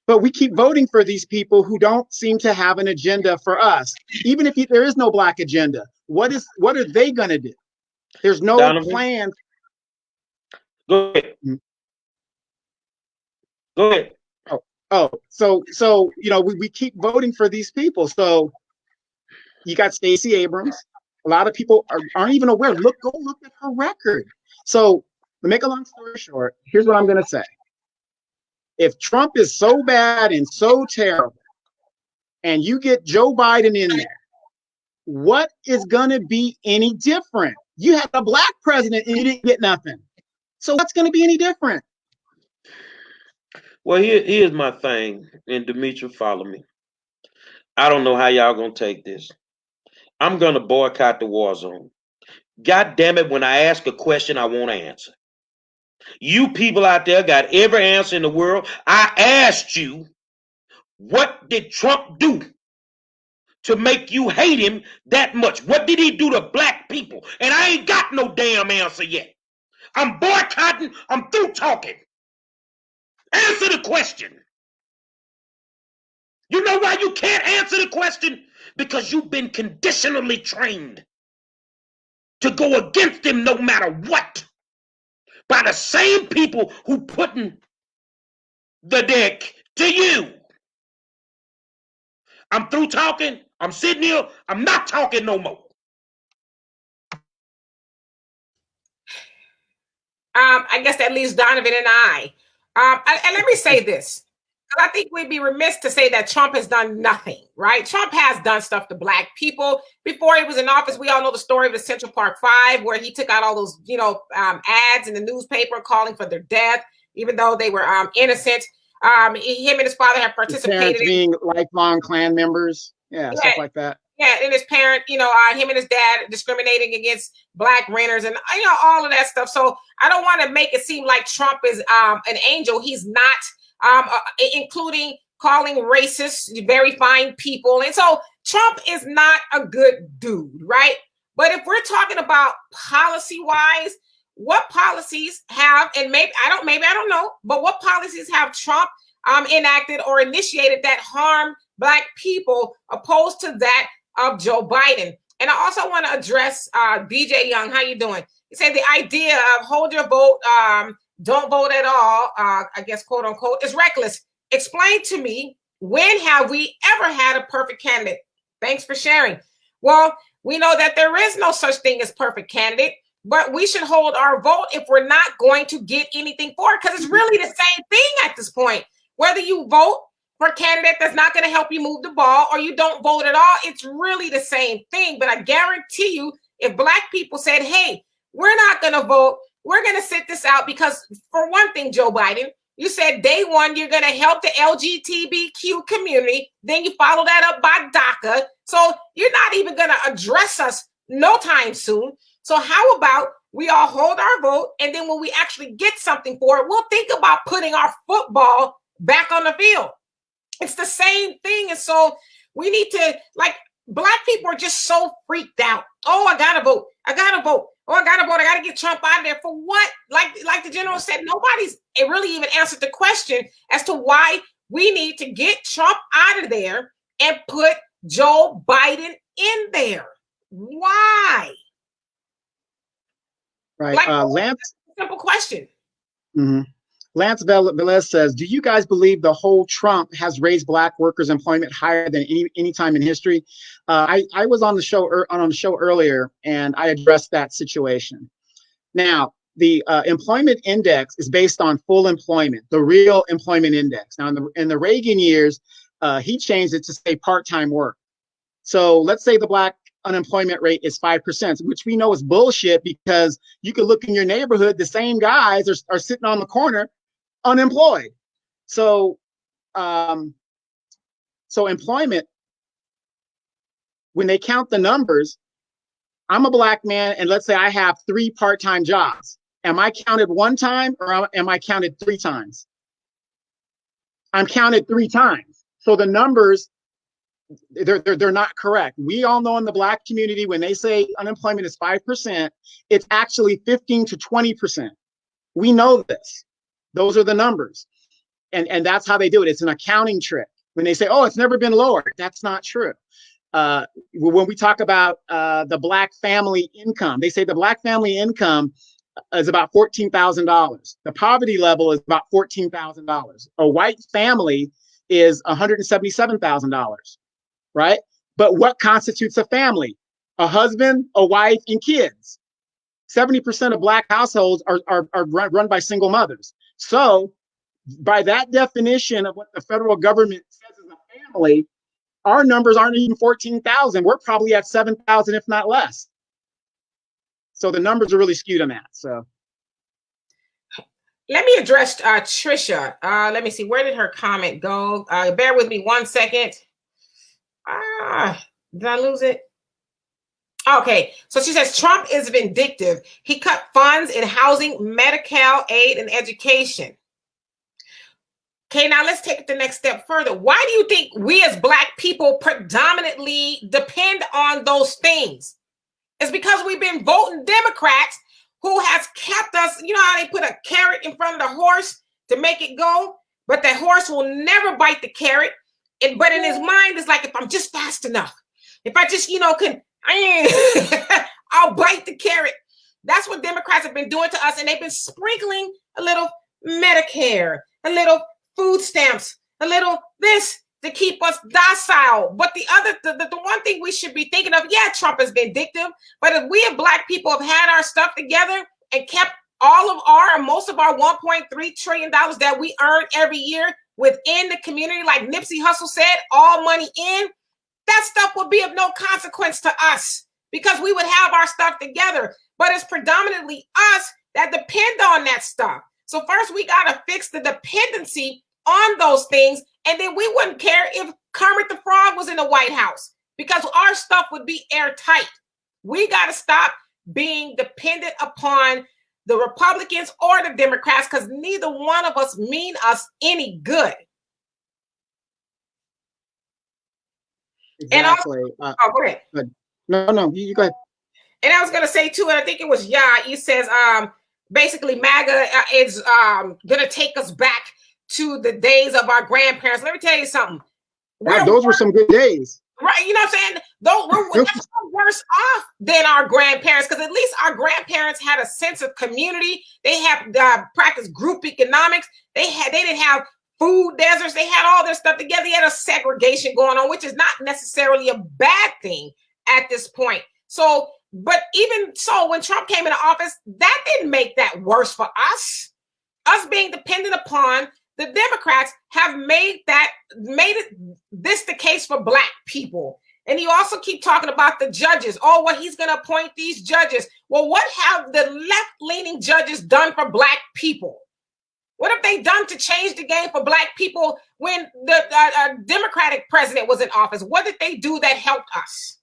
But we keep voting for these people who don't seem to have an agenda for us. Even if there is no black agenda, what are they going to do? There's no plan. Go ahead. Go ahead. So we keep voting for these people. So you got Stacey Abrams. A lot of people aren't even aware. Go look at her record. So to make a long story short, here's what I'm going to say. If Trump is so bad and so terrible, and you get Joe Biden in there, what is going to be any different? You had a black president and you didn't get nothing. So what's going to be any different? Well, here's my thing, and Demetri, follow me. I don't know how y'all gonna take this. I'm gonna boycott the war zone. God damn it, when I ask a question, I won't answer. You people out there got every answer in the world. I asked you, what did Trump do to make you hate him that much? What did he do to black people? And I ain't got no damn answer yet. I'm boycotting. I'm through talking. Answer the question. You know why you can't answer the question? Because you've been conditionally trained to go against him no matter what. By the same people who putting the deck to you. I'm through talking. I'm sitting here. I'm not talking no more. I guess that leaves Donovan and I. And let me say this. I think we'd be remiss to say that Trump has done nothing, right? Trump has done stuff to black people. Before he was in office, we all know the story of the Central Park Five, where he took out all those, ads in the newspaper calling for their death, even though they were innocent. Him and his father have participated in being lifelong Klan members. Yeah, stuff like that. Yeah, and his parent, him and his dad discriminating against black renters and, all of that stuff. So I don't want to make it seem like Trump is an angel. He's not, including calling racists very fine people. And so Trump is not a good dude, right? But if we're talking about policy-wise, what policies have, and maybe I don't know, but what policies have Trump enacted or initiated that harm black people opposed to that of Joe Biden? And I also want to address BJ Young. How you doing? He said the idea of hold your vote, don't vote at all, I guess, quote unquote, is reckless. Explain to me, when have we ever had a perfect candidate? Thanks for sharing. Well, we know that there is no such thing as perfect candidate, but we should hold our vote if we're not going to get anything for it, because it's really the same thing at this point. Whether you vote for a candidate that's not going to help you move the ball, or you don't vote at all. It's really the same thing. But I guarantee you, if Black people said, hey, we're not going to vote, we're going to sit this out, because for one thing, Joe Biden, you said day one, you're going to help the LGBTQ community. Then you follow that up by DACA. So you're not even going to address us no time soon. So how about we all hold our vote, and then when we actually get something for it, we'll think about putting our football back on the field. It's the same thing. And so we need to, like, Black people are just so freaked out. Oh, I got to vote. I got to vote. Oh, I got to vote. I got to get Trump out of there. For what? Like the general said, nobody's really even answered the question as to why we need to get Trump out of there and put Joe Biden in there. Why? Right. Like, Lance. Simple question. Mm-hmm. Lance Velez says, do you guys believe the whole Trump has raised Black workers' employment higher than any time in history? I was on the show earlier, and I addressed that situation. Now, the employment index is based on full employment, the real employment index. Now, in the Reagan years, he changed it to say part-time work. So let's say the Black unemployment rate is 5%, which we know is bullshit, because you could look in your neighborhood, the same guys are sitting on the corner unemployed. So employment, when they count the numbers, I'm a Black man, and let's say I have 3 part-time jobs. Am I counted one time, or am I counted 3 times? I'm counted 3 times. So the numbers, they're not correct. We all know in the Black community, when they say unemployment is 5%, it's actually 15 to 20%. We know this. Those are the numbers. And that's how they do it. It's an accounting trick. When they say, oh, it's never been lower, that's not true. When we talk about the Black family income, they say the Black family income is about $14,000. The poverty level is about $14,000. A white family is $177,000, right? But what constitutes a family? A husband, a wife, and kids. 70% of Black households are run by single mothers. So by that definition of what the federal government says is a family, our numbers aren't even 14,000. We're probably at 7,000, if not less. So the numbers are really skewed on that. So let me address Trisha. Let me see. Where did her comment go? Bear with me 1 second. Did I lose it? Okay, so she says Trump is vindictive. He cut funds in housing, medical aid, and education. Okay, now let's take it the next step further. Why do you think we as Black people predominantly depend on those things? It's because we've been voting Democrats who has kept us, you know how they put a carrot in front of the horse to make it go, but the horse will never bite the carrot. But in his mind, it's like, if I'm just fast enough, if I just, I'll bite the carrot. That's what Democrats have been doing to us. And they've been sprinkling a little Medicare, a little food stamps, a little this to keep us docile. But the one thing we should be thinking of, yeah, Trump is vindictive, but if we as Black people have had our stuff together and kept most of our $1.3 trillion that we earn every year within the community, like Nipsey Hussle said, all money in, that stuff would be of no consequence to us because we would have our stuff together. But it's predominantly us that depend on that stuff. So first we got to fix the dependency on those things. And then we wouldn't care if Kermit the Frog was in the White House because our stuff would be airtight. We got to stop being dependent upon the Republicans or the Democrats because neither one of us mean us any good. Exactly. And go ahead. No, you go ahead. And I was going to say too, and I think it was he says basically MAGA is going to take us back to the days of our grandparents. Let me tell you something. Those were some good days. Right, you know what I'm saying? We're worse off than our grandparents because at least our grandparents had a sense of community. They have practiced group economics. They didn't have food deserts. They had all their stuff together. They had a segregation going on, which is not necessarily a bad thing at this point. So, but even so, when Trump came into office, that didn't make that worse for us. Us being dependent upon the Democrats have made this the case for Black people. And you also keep talking about the judges. Oh, well, he's going to appoint these judges. Well, what have the left-leaning judges done for Black people? What have they done to change the game for Black people when the Democratic president was in office? What did they do that helped us?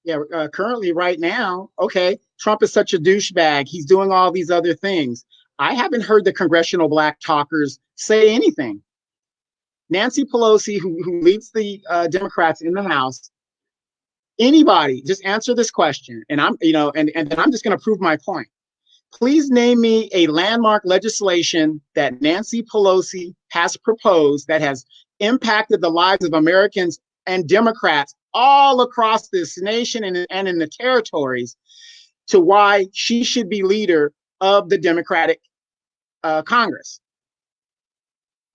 Yeah, currently right now, okay, Trump is such a douchebag. He's doing all these other things. I haven't heard the congressional Black talkers say anything. Nancy Pelosi, who leads the Democrats in the House, anybody, just answer this question. And I'm, and then I'm just going to prove my point. Please name me a landmark legislation that Nancy Pelosi has proposed that has impacted the lives of Americans and Democrats all across this nation and in the territories to why she should be leader of the Democratic Congress.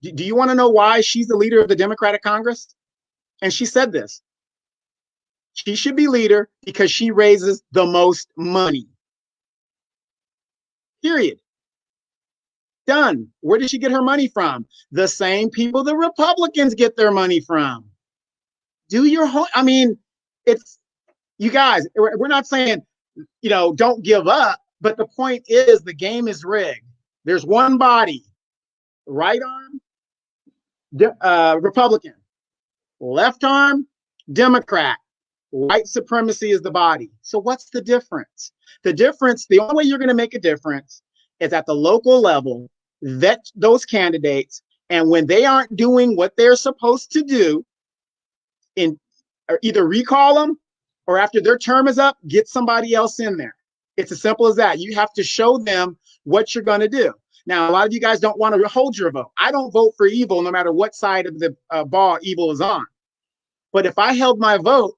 Do you want to know why she's the leader of the Democratic Congress? And she said this. She should be leader because she raises the most money. Period. Done. Where did she get her money from? The same people the Republicans get their money from. Do your whole, I mean, it's, you guys, we're not saying, don't give up, but the point is the game is rigged. There's one body, right arm, Republican, left arm, Democrat. White supremacy is the body. So what's the difference? The difference, the only way you're going to make a difference is at the local level, vet those candidates, and when they aren't doing what they're supposed to do, or either recall them or after their term is up, get somebody else in there. It's as simple as that. You have to show them what you're going to do. Now, a lot of you guys don't want to hold your vote. I don't vote for evil no matter what side of the ball evil is on. But if I held my vote,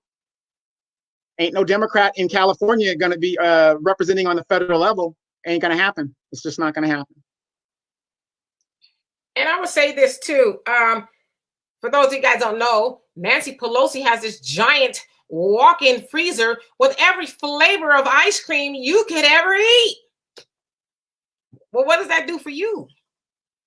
ain't no Democrat in California going to be representing on the federal level. Ain't going to happen. It's just not going to happen. And I would say this too. For those of you guys don't know, Nancy Pelosi has this giant walk-in freezer with every flavor of ice cream you could ever eat. Well, what does that do for you?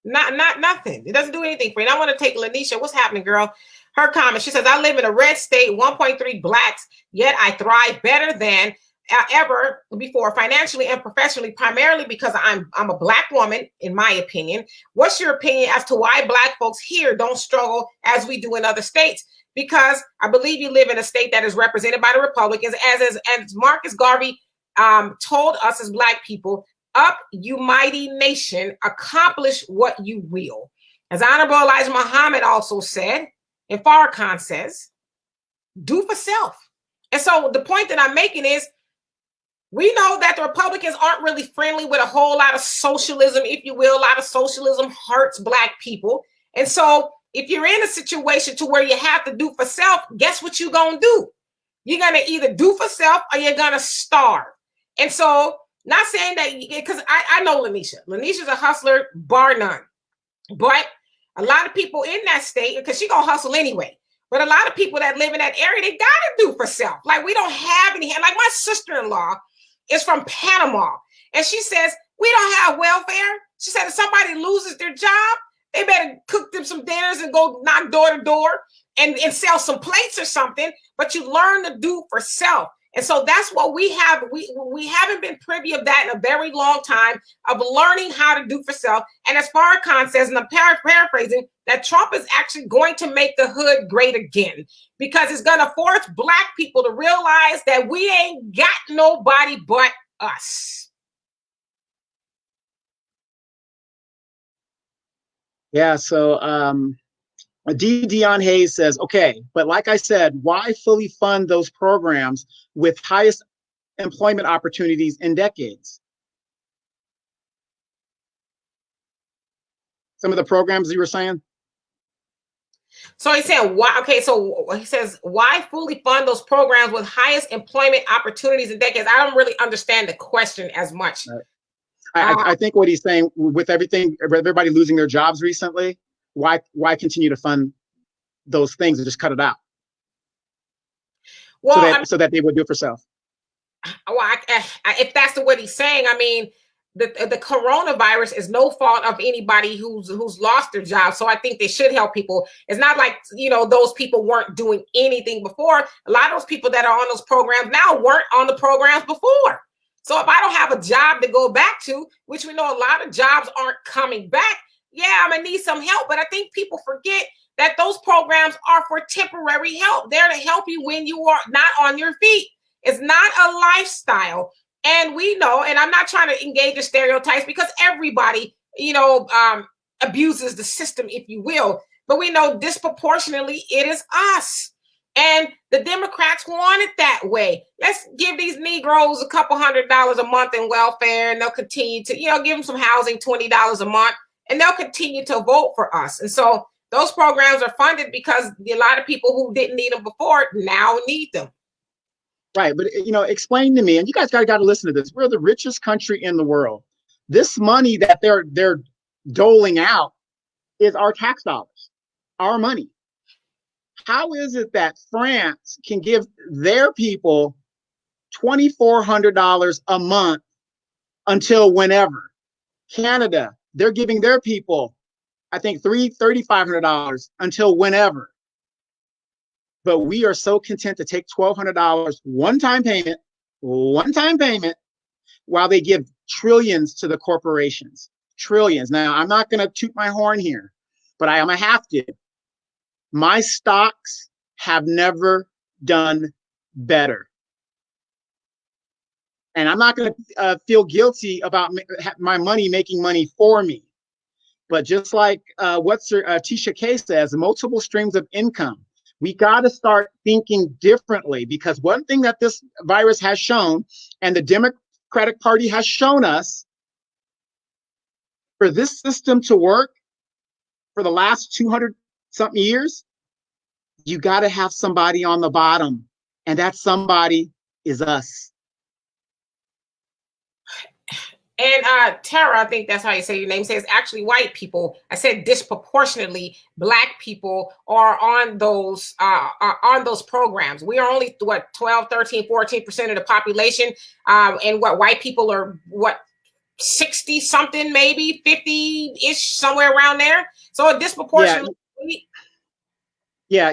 Not nothing. It doesn't do anything for you. And I want to take Lanisha. What's happening, girl? Her comment. She says, I live in a red state, 1.3 Blacks, yet I thrive better than ever before, financially and professionally, primarily because I'm a Black woman, in my opinion. What's your opinion as to why Black folks here don't struggle as we do in other states? Because I believe you live in a state that is represented by the Republicans, as Marcus Garvey told us as Black people, up, you mighty nation, accomplish what you will. As Honorable Elijah Muhammad also said, and Farrakhan says, do for self. And so the point that I'm making is, we know that the Republicans aren't really friendly with a whole lot of socialism, if you will. A lot of socialism hurts Black people. And so if you're in a situation to where you have to do for self, guess what you're going to do? You're going to either do for self or you're going to starve. And so, not saying that, because I know Lanisha. Lanisha's a hustler, bar none. But a lot of people in that state, because she's going to hustle anyway. But a lot of people that live in that area, they got to do for self. Like, we don't have any. Like, my sister-in-law is from Panama. And she says, we don't have welfare. She said, if somebody loses their job, they better cook them some dinners and go knock door to door and sell some plates or something. But you learn to do for self. And so that's what we have. We haven't been privy of that in a very long time, of learning how to do for self. And as Farrakhan says, and I'm paraphrasing, that Trump is actually going to make the hood great again, because it's going to force Black people to realize that we ain't got nobody but us. Yeah, so Dion Hayes says, okay, but like I said, why fully fund those programs with highest employment opportunities in decades? Some of the programs you were saying? So he said, why? Okay, so he says, why fully fund those programs with highest employment opportunities in decades? I don't really understand the question as much. I think what he's saying, with everybody losing their jobs recently, why continue to fund those things and just cut it out? Well, so that they would do it for self. Well, if that's what he's saying, I mean, the coronavirus is no fault of anybody who's lost their job. So I think they should help people. It's not like, those people weren't doing anything before. A lot of those people that are on those programs now weren't on the programs before. So if I don't have a job to go back to, which we know a lot of jobs aren't coming back, yeah, I'm gonna need some help. But I think people forget that those programs are for temporary help. They're to help you when you are not on your feet. It's not a lifestyle. And we know, and I'm not trying to engage in stereotypes because everybody, abuses the system, if you will. But we know disproportionately it is us. And the Democrats want it that way. Let's give these Negroes a couple $100 a month in welfare, and they'll continue to, give them some housing, $20 a month, and they'll continue to vote for us. And so those programs are funded because a lot of people who didn't need them before now need them. Right. But, explain to me, and you guys got to listen to this. We're the richest country in the world. This money that they're doling out is our tax dollars, our money. How is it that France can give their people $2,400 a month until whenever? Canada, they're giving their people, I think, $3,500 until whenever. But we are so content to take $1,200 one-time payment, while they give trillions to the corporations. Trillions. Now, I'm not going to toot my horn here, but I'm going to have to. My stocks have never done better. And I'm not going to feel guilty about my money making money for me. But just like Tisha K says, multiple streams of income. We got to start thinking differently, because one thing that this virus has shown, and the Democratic Party has shown us, for this system to work for the last 200-something years, you got to have somebody on the bottom, and that somebody is us. And Tara, I think that's how you say your name, says actually white people. I said disproportionately Black people are on those programs. We are only 12, 13, 14% of the population. And white people are 60 something, maybe 50-ish, somewhere around there. So a disproportionately. Yeah,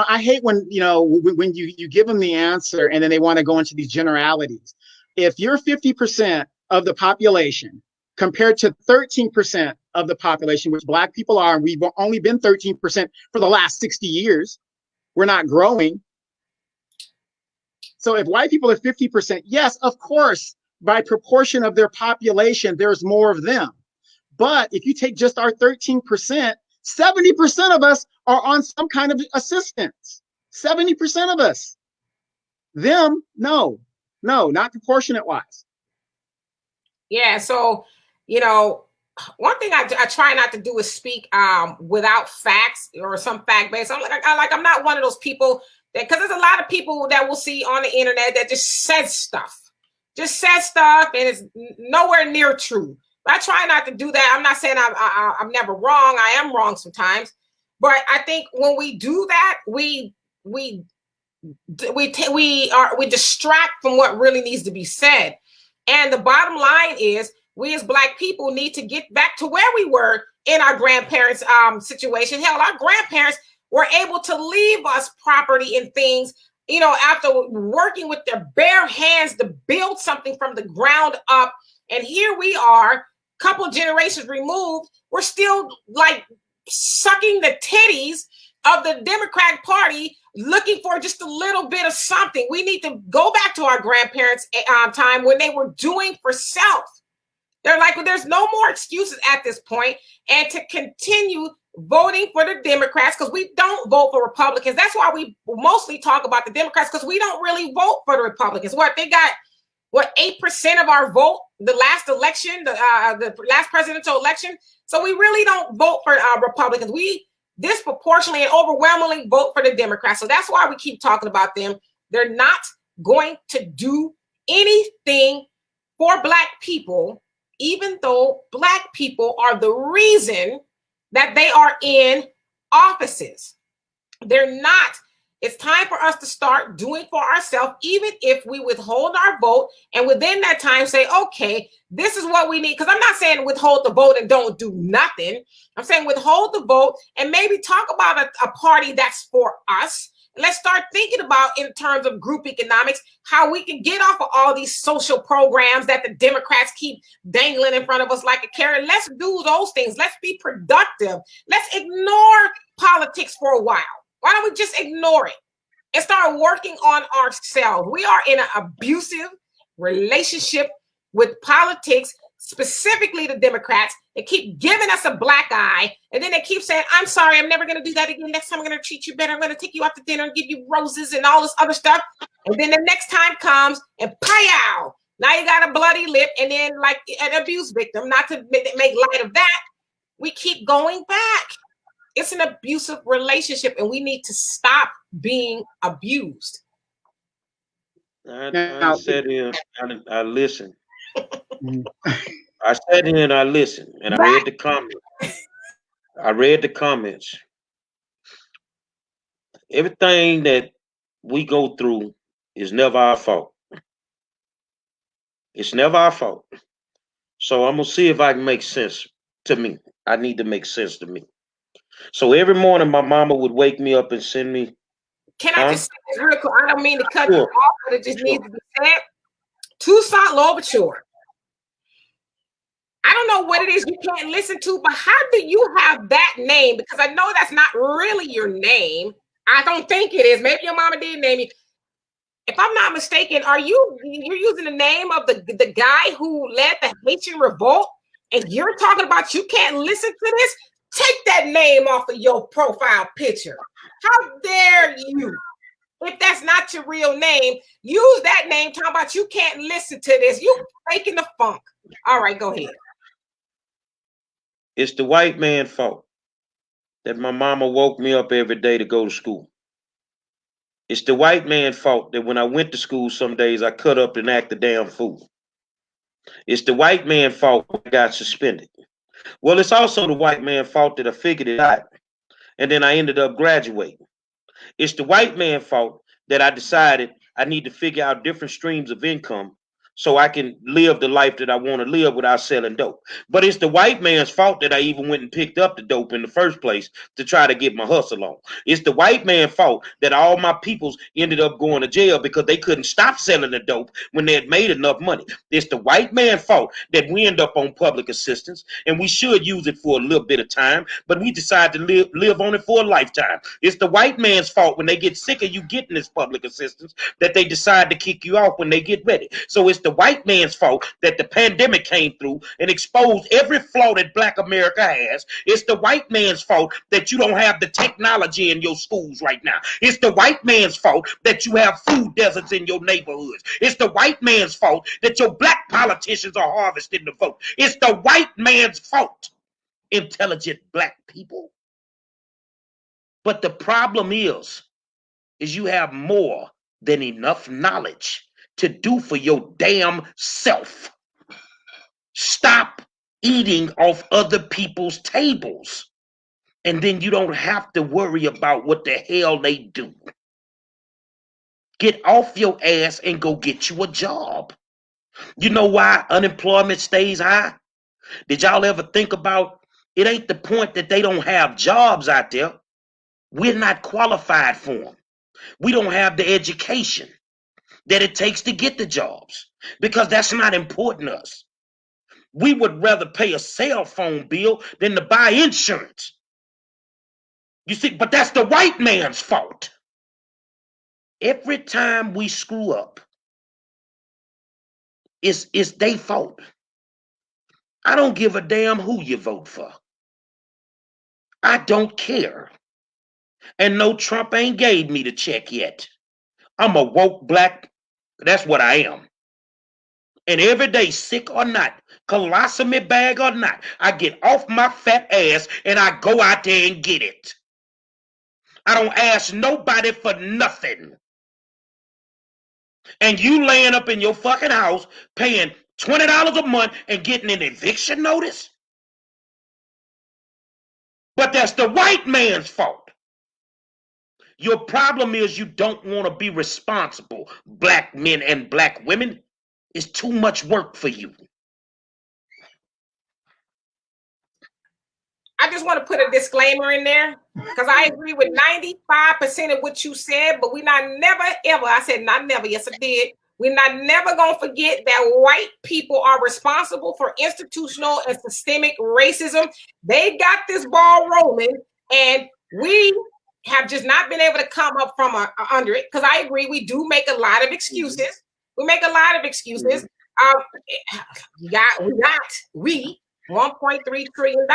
I hate when you give them the answer and then they want to go into these generalities. If you're 50% of the population compared to 13% of the population, which Black people are, and we've only been 13% for the last 60 years, we're not growing. So if white people are 50%, yes, of course, by proportion of their population, there's more of them. But if you take just our 13%, 70% of us are on some kind of assistance. 70% of us. Them, no, not proportionate wise. Yeah, so, one thing I try not to do is speak without facts or some fact based. I'm not one of those people that, because there's a lot of people that we'll see on the internet that just says stuff and it's nowhere near true. But I try not to do that. I'm not saying I'm never wrong. I am wrong sometimes, but I think when we do that, we distract from what really needs to be said. And the bottom line is, we as Black people need to get back to where we were in our grandparents' situation. Hell, our grandparents were able to leave us property and things, after working with their bare hands to build something from the ground up. And here we are, couple generations removed, we're still like sucking the titties of the Democratic Party, looking for just a little bit of something. We need to go back to our grandparents' time when they were doing for self. They're like, well, there's no more excuses at this point, and to continue voting for the Democrats, because we don't vote for Republicans. That's why we mostly talk about the Democrats, because we don't really vote for the Republicans. They got 8% of our vote the last election, the last presidential election. So we really don't vote for Republicans. We disproportionately and overwhelmingly vote for the Democrats. So that's why we keep talking about them. They're not going to do anything for Black people, even though Black people are the reason that they are in offices. They're not It's time for us to start doing for ourselves, even if we withhold our vote, and within that time say, okay, this is what we need. Because I'm not saying withhold the vote and don't do nothing. I'm saying withhold the vote and maybe talk about a party that's for us. Let's start thinking about, in terms of group economics, how we can get off of all these social programs that the Democrats keep dangling in front of us like a carrot. Let's do those things. Let's be productive. Let's ignore politics for a while. Why don't we just ignore it and start working on ourselves? We are in an abusive relationship with politics, specifically the Democrats. They keep giving us a black eye, and then they keep saying, I'm sorry, I'm never going to do that again. Next time I'm going to treat you better. I'm going to take you out to dinner and give you roses and all this other stuff. And then the next time comes and pow! Now you got a bloody lip, and then like an abuse victim, not to make light of that, we keep going back. It's an abusive relationship, and we need to stop being abused. I sat here, I listened. I sat here and I listened, and I read the comments. Everything that we go through is never our fault. It's never our fault. So I'm going to see if I can make sense to me. I need to make sense to me. So every morning, my mama would wake me up and send me. Can I just say this real quick? I don't mean to cut you off, but it just needs to be said. Toussaint Louverture. I don't know what it is you can't listen to, but how do you have that name? Because I know that's not really your name. I don't think it is. Maybe your mama did name you. If I'm not mistaken, you're using the name of the guy who led the Haitian revolt, and you're talking about you can't listen to this? Take that name off of your profile picture. How dare you? If that's not your real name, use that name talking about you can't listen to this. You faking the funk. All right, go ahead. It's the white man's fault that my mama woke me up every day to go to school. It's the white man's fault that when I went to school some days I cut up and act a damn fool. It's the white man's fault I got suspended. Well, it's also the white man's fault that I figured it out and then I ended up graduating. It's the white man's fault that I decided I need to figure out different streams of income so I can live the life that I want to live without selling dope. But it's the white man's fault that I even went and picked up the dope in the first place to try to get my hustle on. It's the white man's fault that all my peoples ended up going to jail because they couldn't stop selling the dope when they had made enough money. It's the white man's fault that we end up on public assistance, and we should use it for a little bit of time, but we decide to live on it for a lifetime. It's the white man's fault when they get sick of you getting this public assistance that they decide to kick you off when they get ready. So it's the white man's fault that the pandemic came through and exposed every flaw that Black America has. It's the white man's fault that you don't have the technology in your schools right now. It's the white man's fault that you have food deserts in your neighborhoods. It's the white man's fault that your black politicians are harvesting the vote. It's the white man's fault, intelligent black people. But the problem is you have more than enough knowledge to do for your damn self. Stop eating off other people's tables, and then you don't have to worry about what the hell they do. Get off your ass and go get you a job. You know why unemployment stays high? Did y'all ever think about it? Ain't the point that they don't have jobs out there. We're not qualified for them. We don't have the education that it takes to get the jobs because that's not important to us. We would rather pay a cell phone bill than to buy insurance. You see, but that's the white man's fault. Every time we screw up, it's their fault. I don't give a damn who you vote for. I don't care. And no, Trump ain't gave me the check yet. I'm a woke black. That's what I am. And every day, sick or not, colostomy bag or not, I get off my fat ass and I go out there and get it. I don't ask nobody for nothing. And you laying up in your fucking house paying $20 a month and getting an eviction notice? But that's the white man's fault. Your problem is you don't want to be responsible. Black men and black women, it's too much work for you. I just want to put a disclaimer in there because I agree with 95% of what you said, but we're not never ever, I said not never, yes I did. We're not never going to forget that white people are responsible for institutional and systemic racism. They got this ball rolling, and we have just not been able to come up from under it, because I agree, we do make a lot of excuses. We make a lot of excuses. We got $1.3 trillion.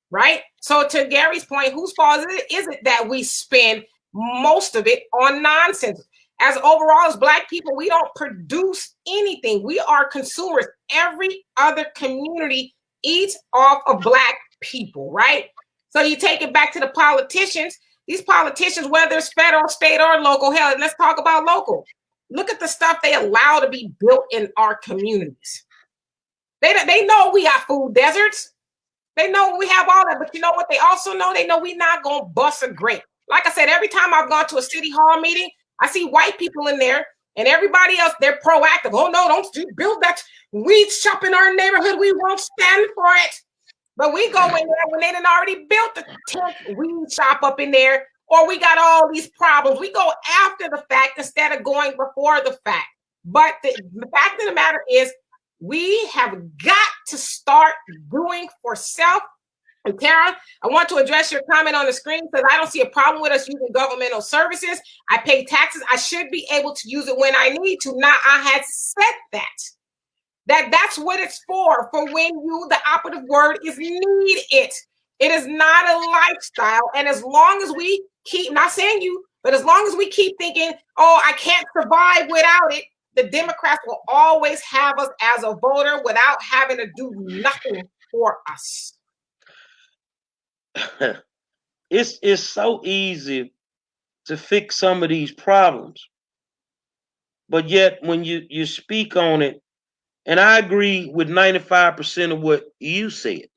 Right? So to Gary's point, whose fault is it that we spend most of it on nonsense? As overall, as Black people, we don't produce anything. We are consumers. Every other community eats off of Black people, right? So you take it back to the politicians. These politicians, whether it's federal, state, or local, hell, let's talk about local. Look at the stuff they allow to be built in our communities. They know we got food deserts. They know we have all that, but you know what they also know? They know we're not going to bust a grape. Like I said, every time I've gone to a city hall meeting, I see white people in there, and everybody else, they're proactive. Oh, no, don't build that weed shop in our neighborhood. We won't stand for it. But we go in there when they done already built the 10th weed shop up in there, or we got all these problems. We go after the fact instead of going before the fact. But the fact of the matter is, we have got to start doing for self. And Tara, I want to address your comment on the screen because I don't see a problem with us using governmental services. I pay taxes. I should be able to use it when I need to. Now, I had said that's what it's for when the operative word is need it. It is not a lifestyle. And as long as we keep, not saying you, but as long as we keep thinking, oh, I can't survive without it, the Democrats will always have us as a voter without having to do nothing for us. It's so easy to fix some of these problems. But yet when you speak on it, and I agree with 95% of what you said,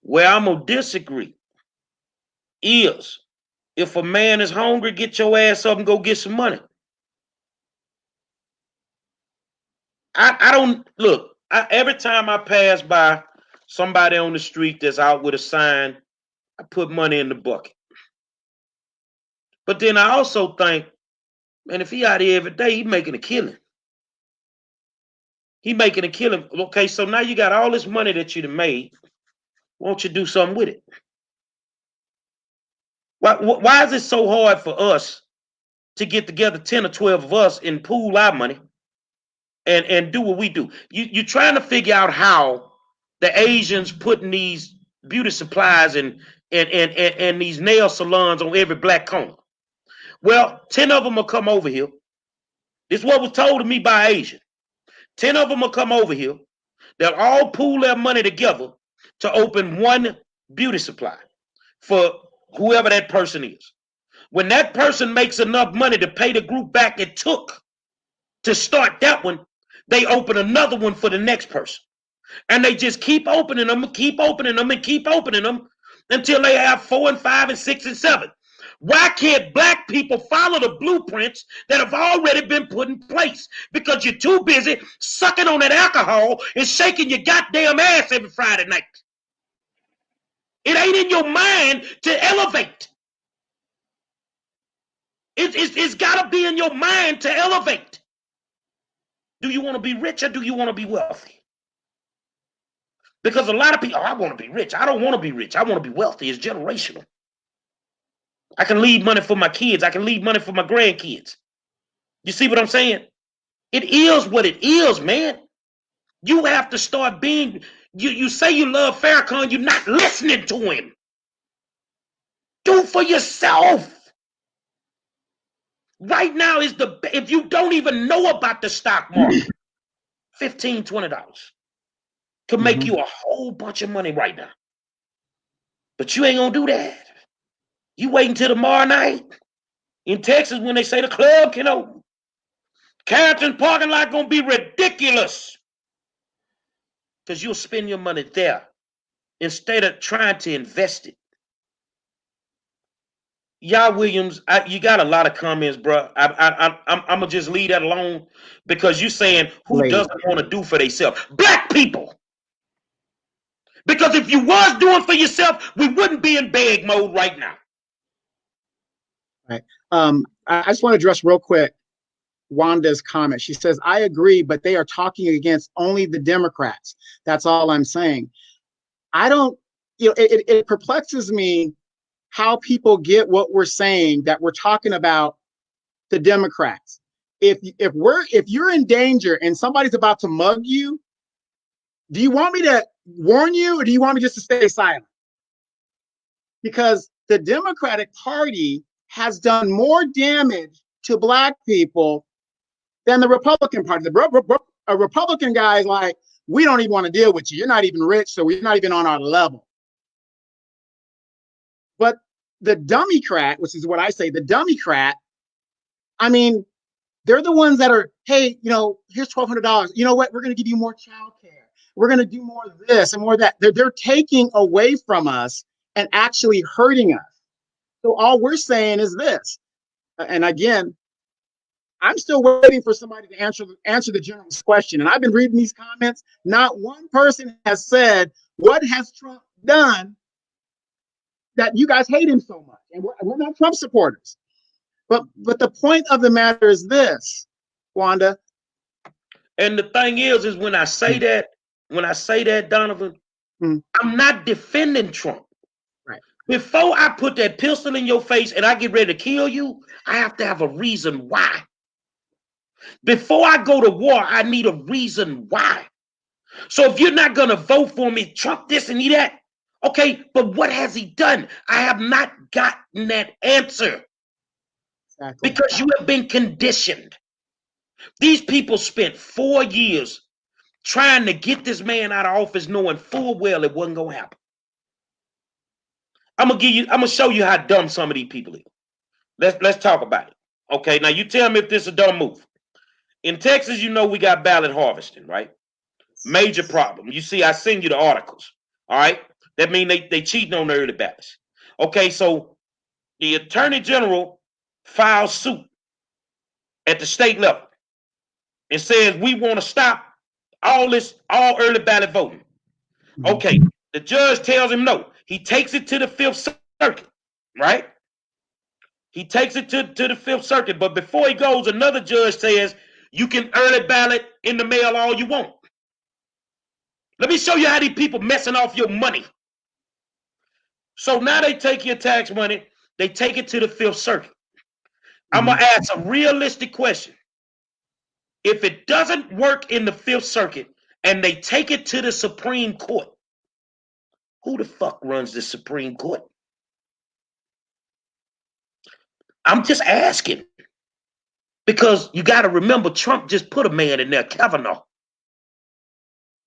where I'm going to disagree is if a man is hungry, get your ass up and go get some money. I don't look. Every time I pass by somebody on the street that's out with a sign, I put money in the bucket. But then I also think, man, if he out here every day, he making a killing. He making a killing. Okay, so now you got all this money that you've made. Won't you do something with it? Why is it so hard for us to get together, 10 or 12 of us, and pool our money and do what we do? You're trying to figure out how the Asians putting these beauty supplies and these nail salons on every black corner. Well, 10 of them will come over here. This is what was told to me by Asian. 10 of them will come over here. They'll all pool their money together to open one beauty supply for whoever that person is. When that person makes enough money to pay the group back it took to start that one, they open another one for the next person. And they just keep opening them and keep opening them and keep opening them until they have 4 and 5 and 6 and 7. Why can't black people follow the blueprints that have already been put in place? Because you're too busy sucking on that alcohol and shaking your goddamn ass every Friday night. It ain't in your mind to elevate. It's got to be in your mind to elevate. Do you want to be rich or do you want to be wealthy? Because a lot of people, I want to be rich. I don't want to be rich. I want to be wealthy. It's generational. I can leave money for my kids. I can leave money for my grandkids. You see what I'm saying? It is what it is, man. You have to start being, you say you love Farrakhan, you're not listening to him. Do for yourself. Right now is if you don't even know about the stock market, $15, $20 could make you a whole bunch of money right now. But you ain't gonna do that. You wait until tomorrow night. In Texas, when they say the club can open, Carrollton parking lot gonna be ridiculous. Because you'll spend your money there instead of trying to invest it. Y'all Williams, you got a lot of comments, bro. I'm gonna just leave that alone because you saying who Lady. doesn't want to do for themselves? Black people. Because if you was doing for yourself, we wouldn't be in beg mode right now. Right. I just want to address real quick Wanda's comment. She says, I agree, but they are talking against only the Democrats. That's all I'm saying. I don't, it perplexes me how people get what we're saying, that we're talking about the Democrats. If you're in danger and somebody's about to mug you, do you want me to warn you, or do you want me just to stay silent? Because the Democratic Party has done more damage to Black people than the Republican Party. A Republican guy is like, we don't even want to deal with you. You're not even rich, so we're not even on our level. But the Democrat, which is what I say, the Democrat, I mean, they're the ones that are, hey, here's $1,200. You know what? We're going to give you more child care. We're going to do more of this and more of that. They're taking away from us and actually hurting us. So all we're saying is this. And again, I'm still waiting for somebody to answer the general's question. And I've been reading these comments. Not one person has said, what has Trump done that you guys hate him so much? And we're not Trump supporters. But the point of the matter is this, Wanda. And the thing is when I say that, Donovan, I'm not defending Trump. Right. Before I put that pistol in your face and I get ready to kill you, I have to have a reason why. Before I go to war, I need a reason why. So if you're not going to vote for me, Trump this and that, okay, but what has he done? I have not gotten that answer. Exactly. Because you have been conditioned. These people spent 4 years trying to get this man out of office, knowing full well it wasn't going to happen. I'm gonna show you how dumb some of these people are. Let's talk about it. Okay, now you tell me if this is a dumb move. In Texas, we got ballot harvesting, right? Major problem. You see, I send you the articles. All right, that means they cheating on the early ballots. Okay, so the Attorney General files suit at the state level and says we want to stop all early ballot voting. Okay, the judge tells him no. He takes it to the Fifth Circuit, right? He takes it to the Fifth Circuit, but before he goes, another judge says you can early ballot in the mail all you want. Let me show you how these people messing off your money. So now they take your tax money, they take it to the Fifth Circuit. I'm going to ask a realistic question. If it doesn't work in the Fifth Circuit and they take it to the Supreme Court, who the fuck runs the Supreme Court? I'm just asking. Because you got to remember, Trump just put a man in there, Kavanaugh.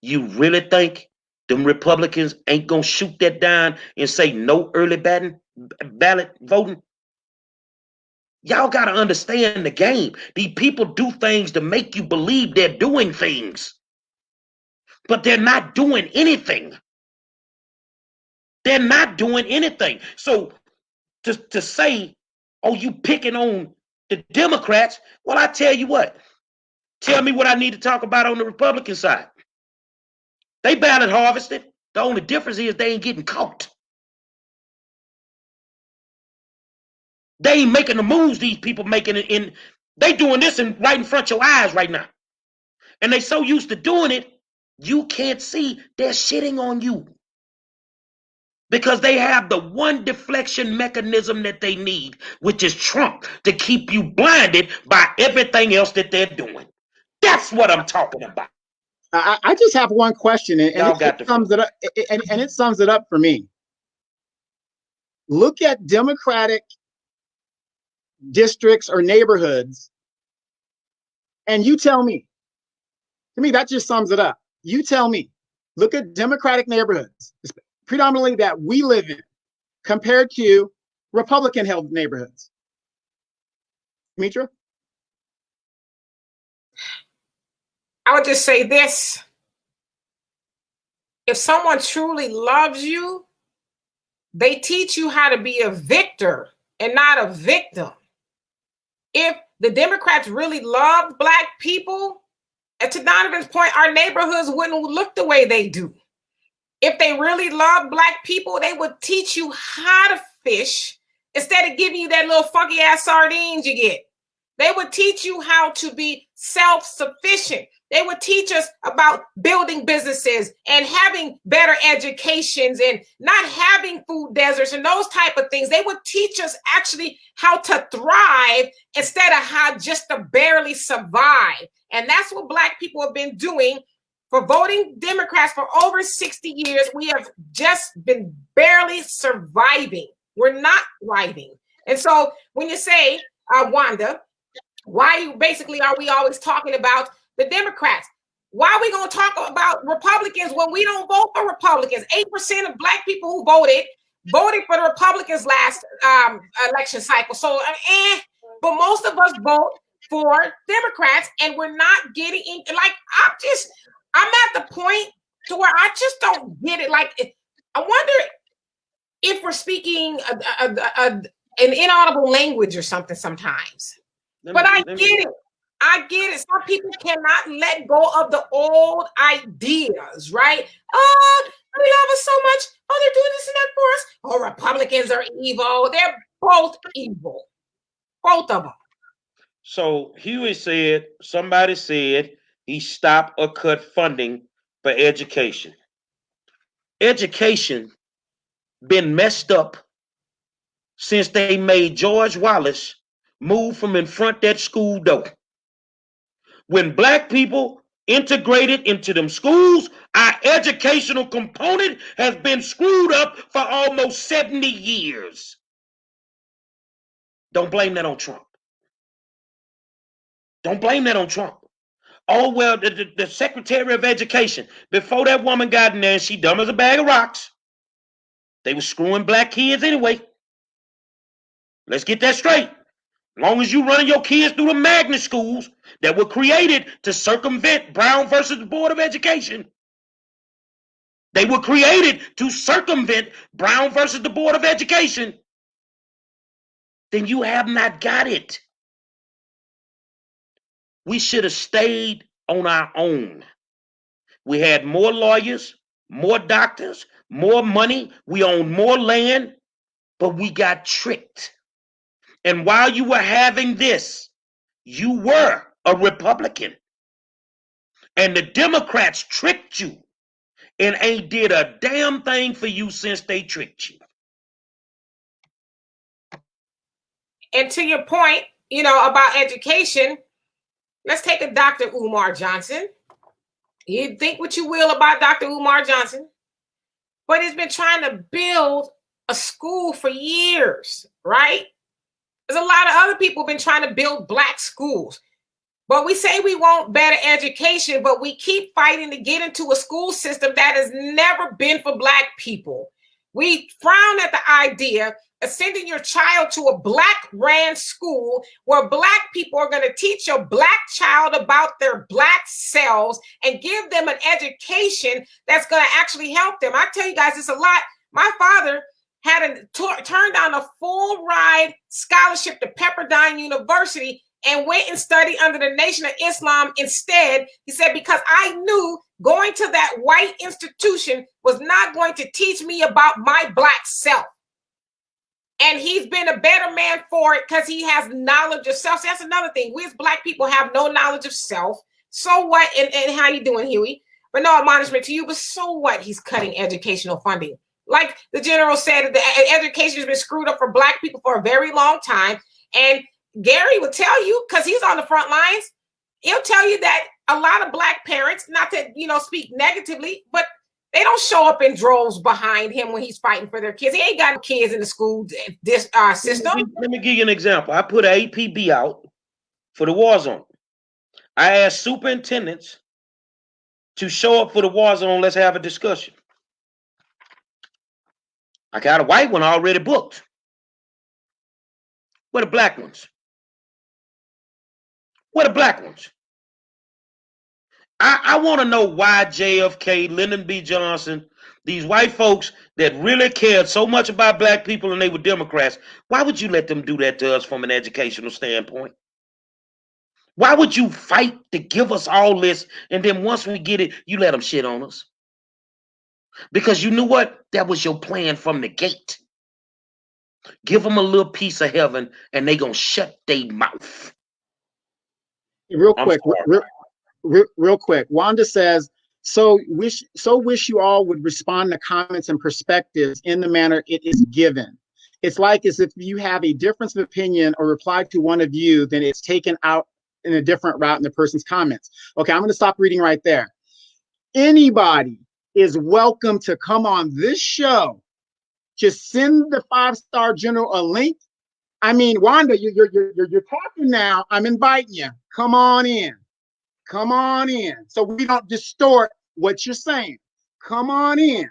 You really think them Republicans ain't going to shoot that down and say no early ballot voting? Y'all got to understand the game. These people do things to make you believe they're doing things. But they're not doing anything. They're not doing anything. So to say, oh, you picking on the Democrats, well, I tell you what. Tell me what I need to talk about on the Republican side. They ballot harvested. The only difference is they ain't getting caught. They ain't making the moves these people making it. They doing this right in front of your eyes right now. And they so used to doing it, you can't see they're shitting on you. Because they have the one deflection mechanism that they need, which is Trump, to keep you blinded by everything else that they're doing. That's what I'm talking about. I just have one question, and it sums it up. And it sums it up for me. Look at Democratic districts or neighborhoods, and you tell me. To me, that just sums it up. You tell me. Look at Democratic neighborhoods, predominantly that we live in, compared to Republican-held neighborhoods. Mitra? I would just say this. If someone truly loves you, they teach you how to be a victor and not a victim. If the Democrats really loved Black people, and to Donovan's point, our neighborhoods wouldn't look the way they do. If they really love Black people, they would teach you how to fish instead of giving you that little funky ass sardines you get. They would teach you how to be self-sufficient. They would teach us about building businesses and having better educations and not having food deserts and those type of things. They would teach us actually how to thrive instead of how just to barely survive. And that's what Black people have been doing for voting Democrats for over 60 years. We have just been barely surviving. We're not thriving. And so when you say, Wanda, why basically are we always talking about the Democrats? Why are we going to talk about Republicans when we don't vote for Republicans? 8% of Black people who voted for the Republicans last election cycle. So, but most of us vote for Democrats, and we're not getting in. Like, I'm at the point to where I just don't get it. Like, I wonder if we're speaking an inaudible language or something sometimes. But I get it. I get it. Some people cannot let go of the old ideas, right? Oh, we love us so much. Oh, they're doing this and that for us. Oh, Republicans are evil. They're both evil. Both of them. So somebody said he stopped or cut funding for education. Education been messed up since they made George Wallace move from in front that school door. When Black people integrated into them schools, our educational component has been screwed up for almost 70 years. Don't blame that on Trump. Don't blame that on Trump. Oh, well, the Secretary of Education, before that woman got in there and she dumb as a bag of rocks, they were screwing Black kids anyway. Let's get that straight. As long as you running your kids through the magnet schools that were created to circumvent Brown versus the Board of Education. They were created to circumvent Brown versus the Board of Education. Then you have not got it. We should have stayed on our own. We had more lawyers, more doctors, more money. We owned more land, but we got tricked. And while you were having this, you were a Republican. And the Democrats tricked you and ain't did a damn thing for you since they tricked you. And to your point, about education, let's take a Dr. Umar Johnson. You think what you will about Dr. Umar Johnson, but he's been trying to build a school for years, right? There's a lot of other people been trying to build Black schools. But we say we want better education, but we keep fighting to get into a school system that has never been for Black people. We frown at the idea of sending your child to a Black-ran school where Black people are going to teach your Black child about their Black selves and give them an education that's going to actually help them. I tell you guys, it's a lot. My father had turned down a full ride scholarship to Pepperdine University and went and studied under the Nation of Islam instead. He said, because I knew going to that white institution was not going to teach me about my Black self. And he's been a better man for it because he has knowledge of self. So that's another thing. We as Black people have no knowledge of self. So what? And how you doing, Huey? But no admonishment to you, but so what? He's cutting educational funding. Like the general said, the education has been screwed up for Black people for a very long time. And Gary will tell you, because he's on the front lines, he'll tell you that a lot of Black parents, not to speak negatively, but they don't show up in droves behind him when he's fighting for their kids. He ain't got kids in the school system. Let me give you an example. I put an APB out for the war zone. I asked superintendents to show up for the war zone. Let's have a discussion. I got a white one already booked. Where the Black ones? Where the Black ones? I want to know why JFK, Lyndon B. Johnson, These white folks that really cared so much about black people and they were Democrats, why would you let them do that to us from an educational standpoint? Why would you fight to give us all this, and then once we get it, you let them shit on us? Because you knew what? That was your plan from the gate. Give them a little piece of heaven, and they gonna shut their mouth. Real quick, real quick. Wanda says, so wish you all would respond to comments and perspectives in the manner it is given. It's like as if you have a difference of opinion or reply to one of you, then it's taken out in a different route in the person's comments. Okay, I'm going to stop reading right there. Anybody is welcome to come on this show. Just send the 5-star general a link. I mean, Wanda, you're talking now. I'm inviting you. Come on in. Come on in. So we don't distort what you're saying. Come on in.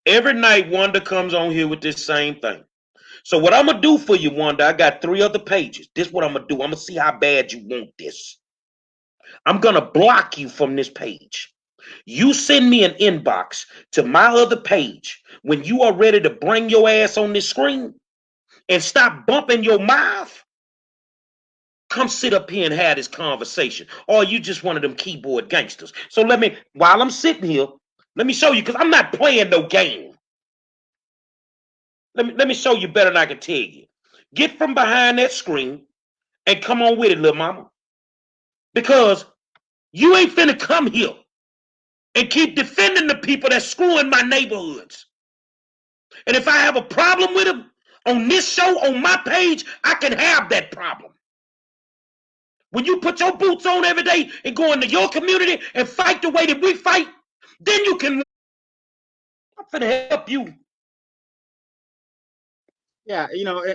Every night, Wanda comes on here with this same thing. So what I'm going to do for you, Wanda, I got 3 other pages. This is what I'm going to do. I'm going to see how bad you want this. I'm going to block you from this page. You send me an inbox to my other page when you are ready to bring your ass on this screen and stop bumping your mouth. Come sit up here and have this conversation. Or you just one of them keyboard gangsters. So while I'm sitting here, let me show you, because I'm not playing no game. Let me show you better than I can tell you. Get from behind that screen and come on with it, little mama. Because you ain't finna come here and keep defending the people that's screwing my neighborhoods. And if I have a problem with them on this show, on my page, I can have that problem. When you put your boots on every day and go into your community and fight the way that we fight, then you can. I'm finna help you. Yeah,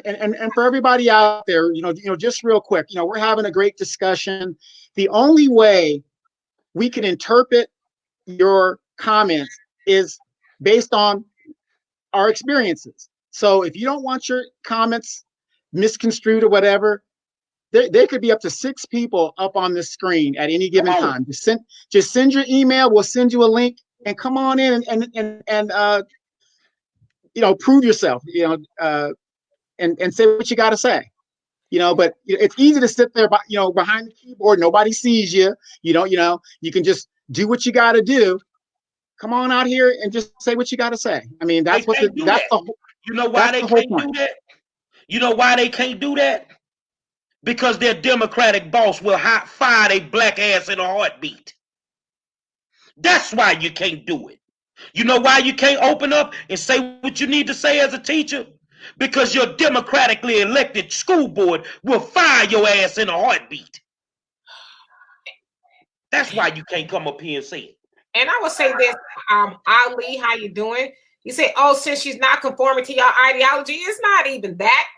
and for everybody out there, just real quick, we're having a great discussion. The only way we can interpret your comments is based on our experiences. So if you don't want your comments misconstrued or whatever, there could be up to 6 people up on the screen at any given time. Just send your email. We'll send you a link and come on in and prove yourself. And say what you got to say. But it's easy to sit there, behind the keyboard. Nobody sees you. You can just do what you got to do. Come on out here and just say what you got to say. I mean, that's what you know why they can't do that? You know why they can't do that? Because their Democratic boss will fire their black ass in a heartbeat. That's why you can't do it. You know why you can't open up and say what you need to say as a teacher? Because your democratically elected school board will fire your ass in a heartbeat. That's why you can't come up here and say it. And I would say this, Ali, how you doing? You say, oh, since she's not conforming to your ideology, it's not even that.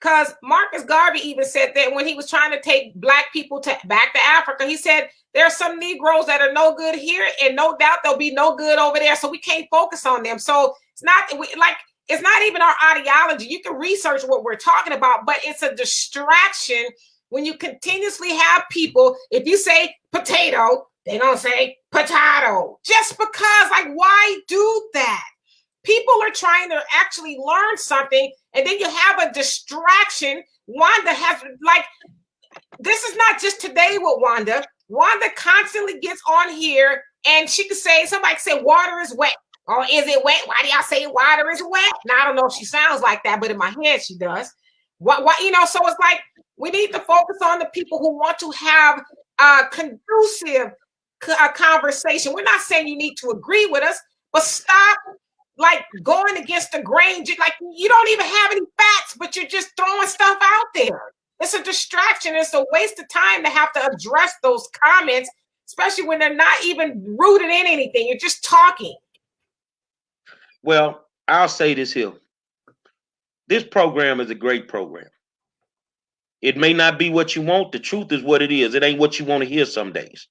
Because Marcus Garvey even said that when he was trying to take black people back to Africa, he said there are some Negroes that are no good here, and no doubt they'll be no good over there. So we can't focus on them. So it's not even our ideology. You can research what we're talking about, but it's a distraction when you continuously have people. If you say potato, they're gonna say potato. Just because, why do that? People are trying to actually learn something, and then you have a distraction. Wanda has, this is not just today with Wanda. Wanda constantly gets on here, and she could say, somebody could say, water is wet. Or is it wet? Why do y'all say water is wet? Now, I don't know if she sounds like that, but in my head, she does. So it's like, we need to focus on the people who want to have a conducive conversation. We're not saying you need to agree with us, but stop going against the grain. You don't even have any facts, but you're just throwing stuff out there. It's a distraction. It's a waste of time to have to address those comments, especially when they're not even rooted in anything. You're just talking. Well, I'll say this here. This program is a great program. It may not be what you want. The truth is what it is. It ain't what you want to hear some days.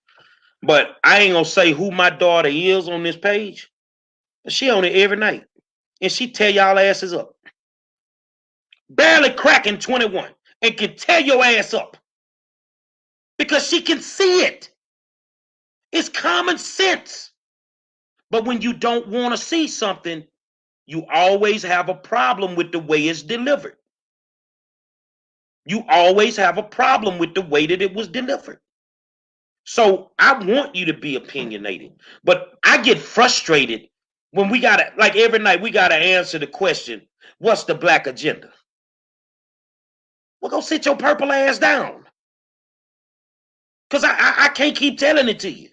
But I ain't going to say who my daughter is on this page. She on it every night. And she tear y'all asses up. Barely cracking 21. And can tear your ass up. Because she can see it. It's common sense. But when you don't want to see something, you always have a problem with the way it's delivered. You always have a problem with the way that it was delivered. So I want you to be opinionated, but I get frustrated when we gotta, like every night, we gotta answer the question, what's the black agenda? Well, go sit your purple ass down. Because I can't keep telling it to you.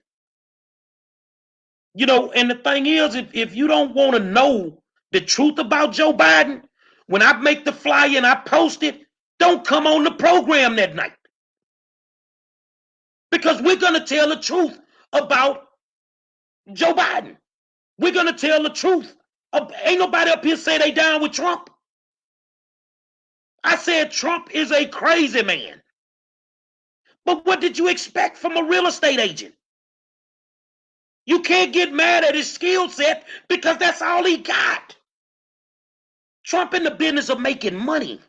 You know, and the thing is, if you don't want to know the truth about Joe Biden, when I make the flyer and I post it, don't come on the program that night. Because we're going to tell the truth about Joe Biden. We're going to tell the truth. Ain't nobody up here say they down with Trump. I said Trump is a crazy man. But what did you expect from a real estate agent? You can't get mad at his skill set because that's all he got. Trump in the business of making money.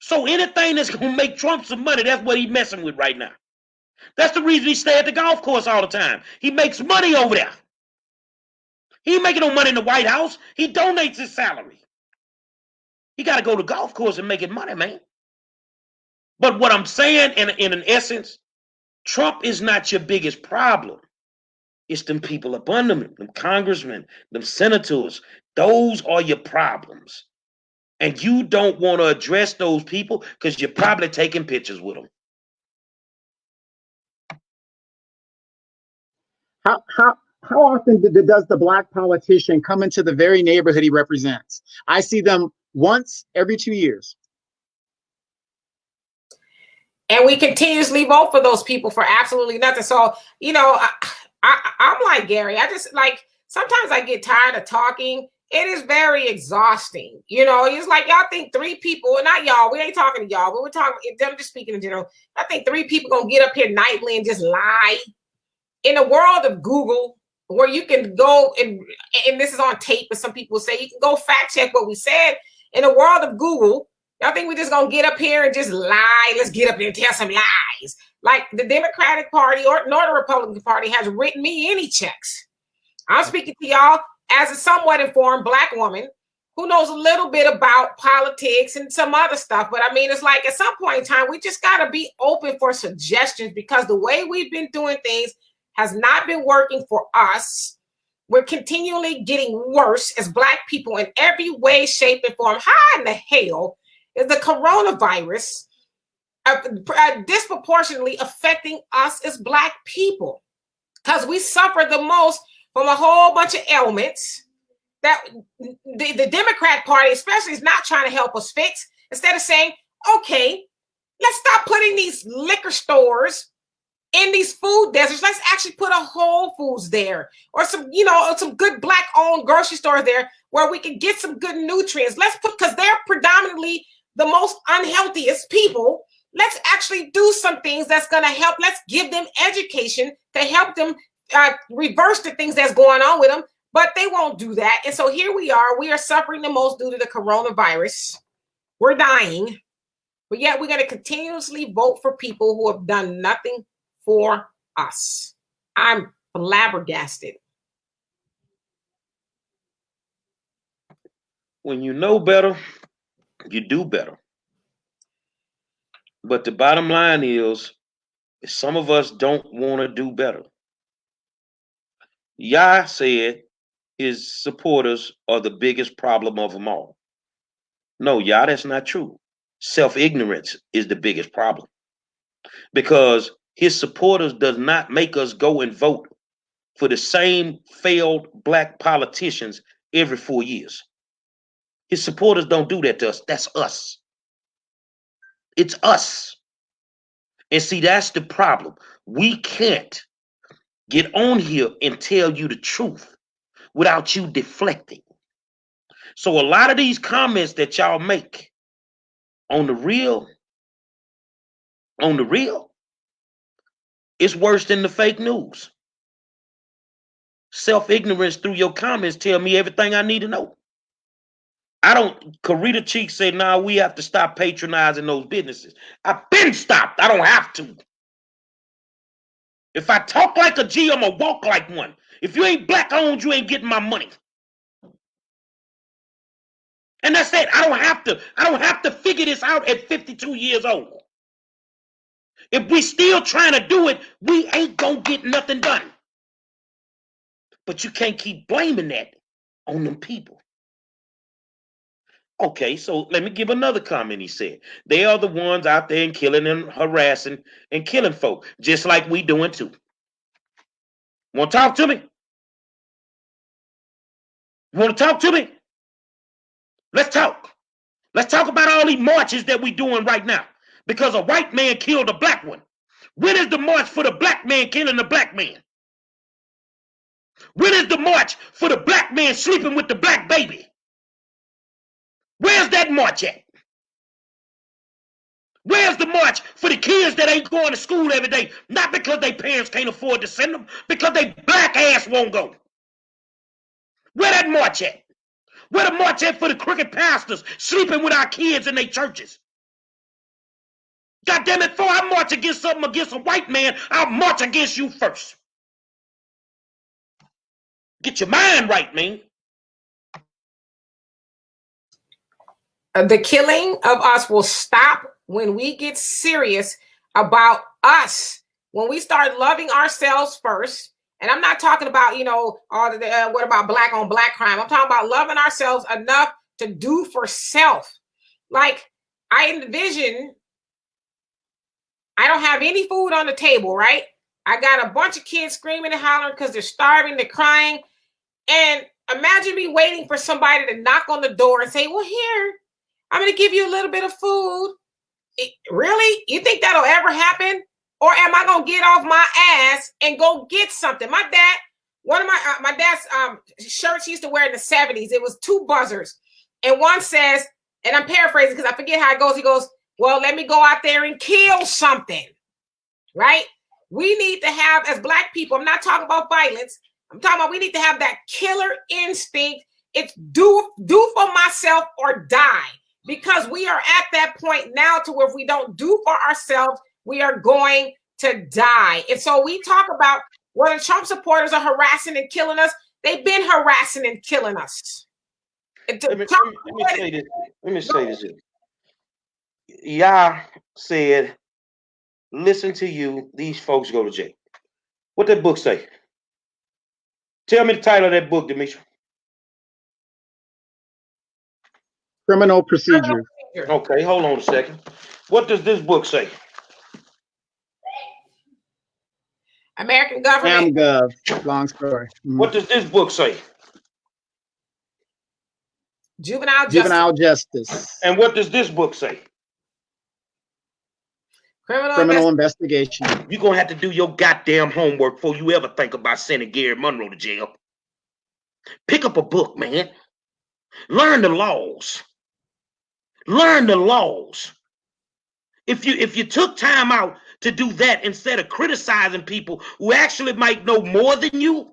So anything that's going to make Trump some money, that's what he's messing with right now. That's the reason he stay at the golf course all the time. He makes money over there. He ain't making no money in the White House. He donates his salary. He got to go to the golf course and making money, man. But what I'm saying, in an essence, Trump is not your biggest problem. It's them people up under him, them congressmen, them senators. Those are your problems. And you don't want to address those people because you're probably taking pictures with them. How often does the black politician come into the very neighborhood he represents? I see them once every 2 years. And we continuously vote for those people for absolutely nothing. So, you know, I'm like Gary. I just like, sometimes I get tired of talking. It is very exhausting. You know, it's like y'all think 3 people, not y'all, we ain't talking to y'all, but we're talking, I'm just speaking in general. I think 3 people gonna get up here nightly and just lie. In a world of Google, where you can go and this is on tape, but some people say you can go fact check what we said. In a world of Google, y'all think we're just gonna get up here and just lie? Let's get up here and tell some lies. Like the Democratic Party nor the Republican Party has written me any checks. I'm speaking to y'all as a somewhat informed black woman who knows a little bit about politics and some other stuff. But I mean, it's like at some point in time, we just gotta be open for suggestions because the way we've been doing things has not been working for us. We're continually getting worse as black people in every way, shape, and form. How in the hell is the coronavirus disproportionately affecting us as black people? Because we suffer the most from a whole bunch of ailments that the Democrat Party especially is not trying to help us fix. Instead of saying, okay, let's stop putting these liquor stores in these food deserts. Let's actually put a Whole Foods there, or some, you know, some good black owned grocery stores there where we can get some good nutrients. Let's put, because they're predominantly the most unhealthiest people. Let's actually do some things that's going to help. Let's give them education to help them reverse the things that's going on with them, but they won't do that. And so here we are suffering the most due to the coronavirus. We're dying, but yet we're going to continuously vote for people who have done nothing for us. I'm flabbergasted. When you know better, you do better. But the bottom line is some of us don't want to do better. Yah said his supporters are the biggest problem of them all. No, Yah, that's not true. Self-ignorance is the biggest problem. Because his supporters does not make us go and vote for the same failed black politicians every 4 years. His supporters don't do that to us. That's us. It's us. And see, that's the problem. We can't get on here and tell you the truth without you deflecting. So a lot of these comments that y'all make on the real, it's worse than the fake news. Self-ignorance through your comments tell me everything I need to know. Karita Cheek said, nah, we have to stop patronizing those businesses. I've been stopped. I don't have to. If I talk like a G, I'm going to walk like one. If you ain't black owned, you ain't getting my money. And that's it. I don't have to figure this out at 52 years old. If we still trying to do it, we ain't gonna get nothing done. But you can't keep blaming that on them people. Okay, so let me give another comment he said. They are the ones out there and killing and harassing and killing folk, just like we doing too. Want to talk to me? Want to talk to me? Let's talk. Let's talk about all these marches that we doing right now. Because a white man killed a black one. When is the march for the black man killing the black man? When is the march for the black man sleeping with the black baby? Where's that march at? Where's the march for the kids that ain't going to school every day? Not because their parents can't afford to send them, because they black ass won't go. Where that march at? Where the march at for the crooked pastors sleeping with our kids in their churches? God damn it, before I march against something against a white man, I'll march against you first. Get your mind right, man. The killing of us will stop when we get serious about us. When we start loving ourselves first. And I'm not talking about, what about black on black crime? I'm talking about loving ourselves enough to do for self. Like, I envision, I don't have any food on the table, right? I got a bunch of kids screaming and hollering because they're starving, they're crying. And imagine me waiting for somebody to knock on the door and say, well, here, I'm going to give you a little bit of food. Really? You think that'll ever happen? Or am I going to get off my ass and go get something? My dad, one of my dad's shirts he used to wear in the 70s, it was two buzzers. And one says, and I'm paraphrasing because I forget how it goes. He goes, well, let me go out there and kill something, right? We need to have, as black people, I'm not talking about violence. I'm talking about we need to have that killer instinct. It's do for myself or die. Because we are at that point now to where if we don't do for ourselves, we are going to die. And so we talk about when Trump supporters are harassing and killing us, they've been harassing and killing us. Let me say this. Yah said, listen to you, these folks go to jail. What that book say? Tell me the title of that book, Demetri. Criminal procedure. Okay, hold on a second. What does this book say? American government. AmGov. Long story. Mm-hmm. What does this book say? Juvenile justice. And what does this book say? Criminal investigation. You're going to have to do your goddamn homework before you ever think about sending Gary Monroe to jail. Pick up a book, man. Learn the laws. Learn the laws. If you took time out to do that instead of criticizing people who actually might know more than you,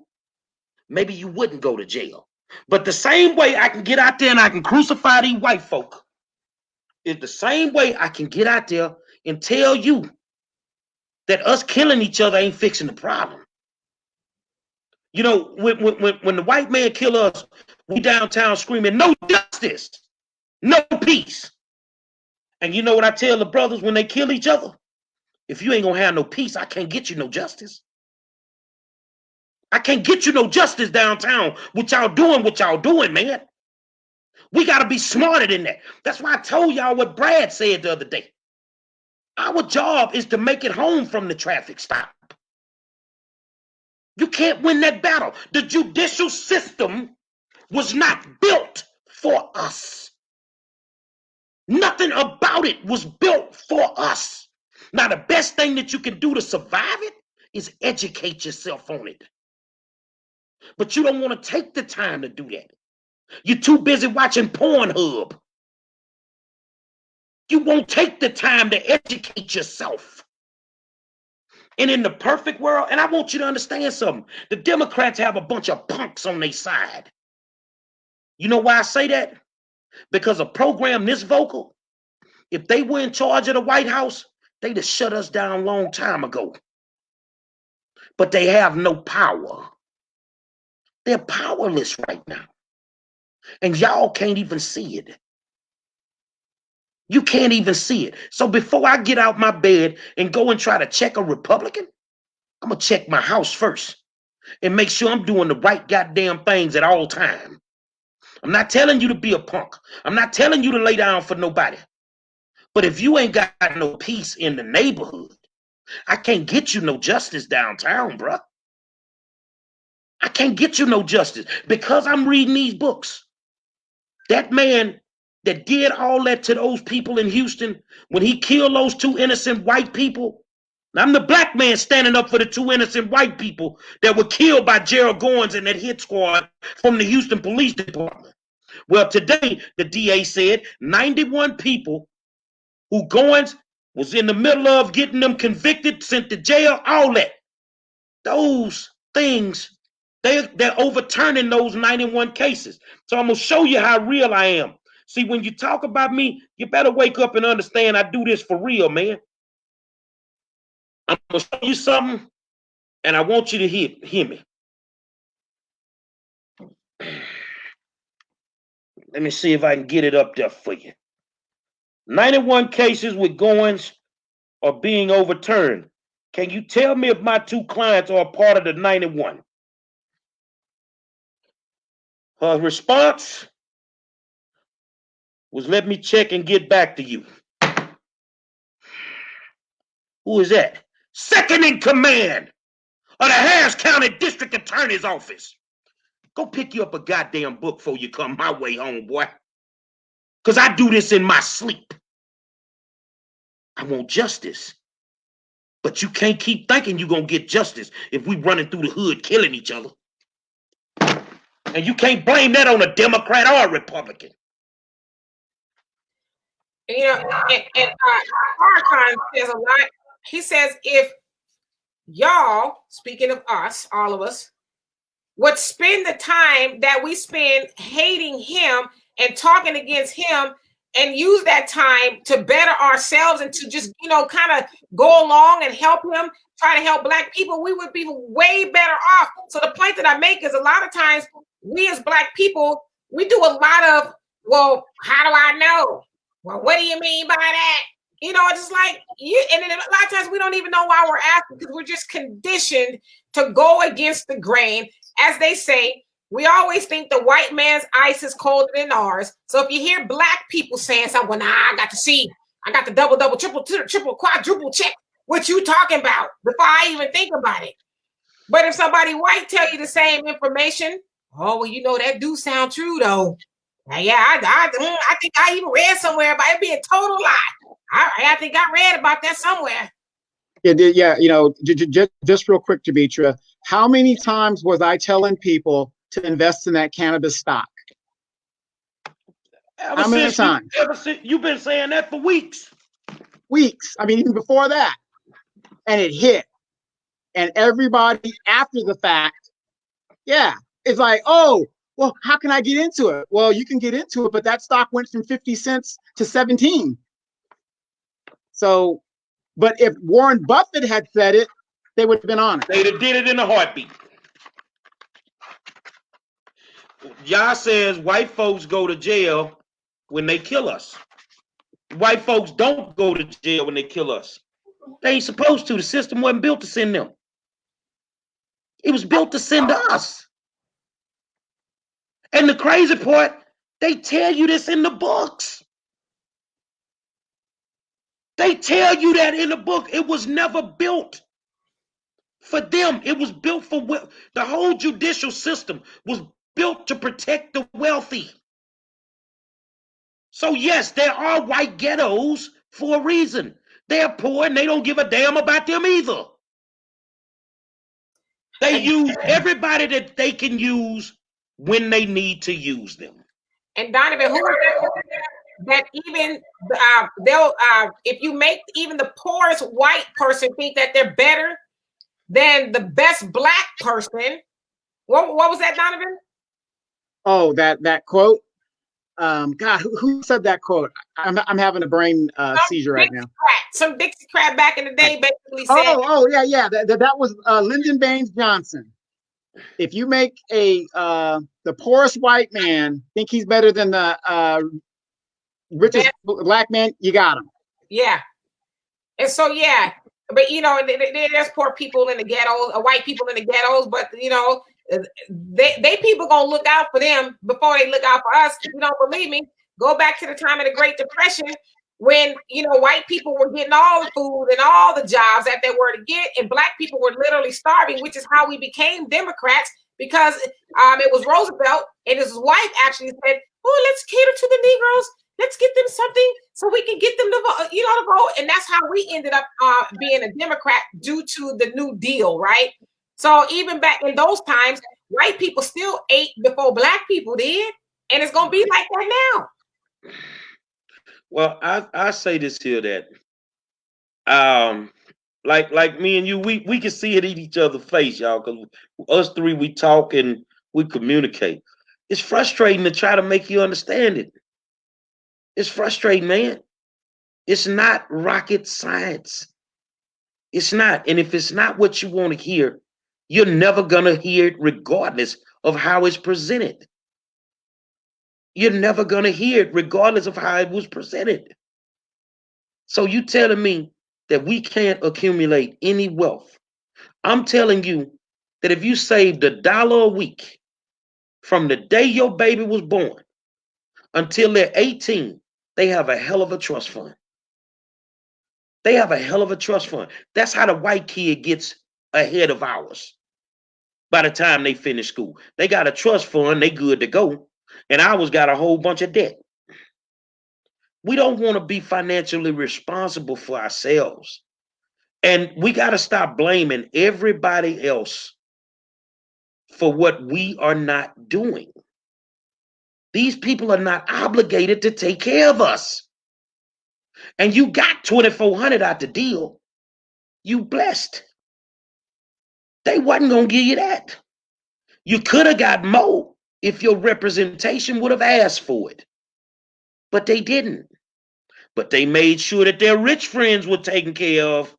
maybe you wouldn't go to jail. But the same way I can get out there and I can crucify these white folk is the same way I can get out there and tell you that us killing each other ain't fixing the problem. You know, when the white man kill us, we downtown screaming, no justice, no peace. And you know what I tell the brothers when they kill each other? If you ain't gonna have no peace, I can't get you no justice. I can't get you no justice downtown. What y'all doing, man. We gotta be smarter than that. That's why I told y'all what Brad said the other day. Our job is to make it home from the traffic stop. You can't win that battle. The judicial system was not built for us. Nothing about it was built for us. Now, the best thing that you can do to survive it is educate yourself on it. But you don't want to take the time to do that. You're too busy watching Pornhub. You won't take the time to educate yourself. And in the perfect world, and I want you to understand something, the Democrats have a bunch of punks on their side. You know why I say that? Because a program this vocal, if they were in charge of the White House, they'd have shut us down a long time ago. But they have no power. They're powerless right now. And y'all can't even see it. You can't even see it. So before I get out my bed and go and try to check a Republican, I'm going to check my house first and make sure I'm doing the right goddamn things at all times. I'm not telling you to be a punk. I'm not telling you to lay down for nobody. But if you ain't got no peace in the neighborhood, I can't get you no justice downtown, bruh. I can't get you no justice because I'm reading these books. That man that did all that to those people in Houston, when he killed those 2 innocent white people, I'm the black man standing up for the 2 innocent white people that were killed by Gerald Goins and that hit squad from the Houston Police Department. Well, today, the DA said 91 people who Goins was in the middle of getting them convicted, sent to jail, all that. Those things, they're overturning those 91 cases. So I'm going to show you how real I am. See, when you talk about me, you better wake up and understand I do this for real, man. I'm going to show you something, and I want you to hear me. Let me see if I can get it up there for you. 91 cases with Goins are being overturned. Can you tell me if my 2 clients are a part of the 91? Her response was, let me check and get back to you. Who is that? Second in command of the Harris County District Attorney's Office. Go pick you up a goddamn book before you come my way home, boy. Because I do this in my sleep. I want justice. But you can't keep thinking you're going to get justice if we running through the hood killing each other. And you can't blame that on a Democrat or a Republican. You know, and Farrakhan says a lot. He says if y'all, speaking of us, all of us, would spend the time that we spend hating him and talking against him and use that time to better ourselves and to just, kind of go along and help him, try to help Black people, we would be way better off. So the point that I make is a lot of times we as Black people, we do a lot of, well, how do I know? Well, what do you mean by that? Just like you, and then a lot of times we don't even know why we're asking because we're just conditioned to go against the grain. As they say, we always think the white man's ice is colder than ours. So if you hear Black people saying something, nah, I got to see, I got the double, triple, quadruple check what you talking about before I even think about it. But if somebody white tell you the same information, oh, well, that do sound true though. Yeah, I think I even read somewhere about it being a total lie. I think I read about that somewhere. Yeah. Just real quick, Demetra, how many times was I telling people to invest in that cannabis stock? How many times? You've been saying that for weeks. Weeks. I mean, even before that. And it hit. And everybody after the fact, it's like, oh, well, how can I get into it? Well, you can get into it, but that stock went from 50 cents to 17. So, but if Warren Buffett had said it, they would have been on it. They'd have did it in a heartbeat. Y'all says white folks go to jail when they kill us. White folks don't go to jail when they kill us. They ain't supposed to. The system wasn't built to send them. It was built to send us. And the crazy part, they tell you this in the books. They tell you that in the book. It was never built for them. It was built for the whole judicial system was built to protect the wealthy. So yes, there are white ghettos for a reason. They're poor and they don't give a damn about them either. They use everybody that they can use when they need to use them. And Donovan, who that even they'll if you make even the poorest white person think that they're better than the best Black person. What was that, Donovan? Oh, that quote. God, who said that quote? I'm having a brain seizure right now. Some Dixiecrat back in the day basically said. Yeah. That was Lyndon Baines Johnson. If you make the poorest white man think he's better than the richest black man, you got him. Yeah. And so, yeah, but there's poor people in the ghettos, white people in the ghettos, but they people gonna look out for them before they look out for us. If you don't believe me, go back to the time of the Great Depression when white people were getting all the food and all the jobs that they were to get, and black people were literally starving, which is how we became Democrats, because it was Roosevelt and his wife actually said, "Oh, let's cater to the Negroes. Let's get them something so we can get them to vote, to vote." And that's how we ended up being a Democrat due to the New Deal, right? So even back in those times, white people still ate before black people did, and it's gonna be like that now. Well, I say this here that like me and you, we can see it in each other's face, y'all, because us three, we talk and we communicate. It's frustrating to try to make you understand it. It's frustrating, man. It's not rocket science. It's not. And if it's not what you want to hear, you're never going to hear it regardless of how it's presented. You're never going to hear it regardless of how it was presented. So you telling me that we can't accumulate any wealth? I'm telling you that if you saved $1 a week from the day your baby was born until they're 18, they have a hell of a trust fund. They have a hell of a trust fund. That's how the white kid gets ahead of ours. By the time they finish school, they got a trust fund, they good to go, and ours got a whole bunch of debt. We don't want to be financially responsible for ourselves. And we got to stop blaming everybody else for what we are not doing. These people are not obligated to take care of us. And you got $2,400 out the deal. You blessed. They wasn't going to give you that. You could have got more if your representation would have asked for it. But they didn't. But they made sure that their rich friends were taken care of.